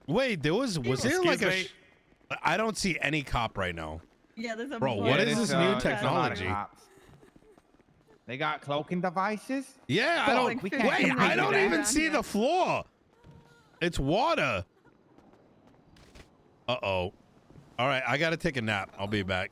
Wait, was there like a... I don't see any cop right now. Yeah, there's a Bro, bunch. what is this new there's a lot of technology? cops. They got cloaking devices. Yeah, I Fuck, don't... we Wait, can't I don't do that. even see the floor. It's water. Uh-oh. All right, I gotta take a nap. I'll be back.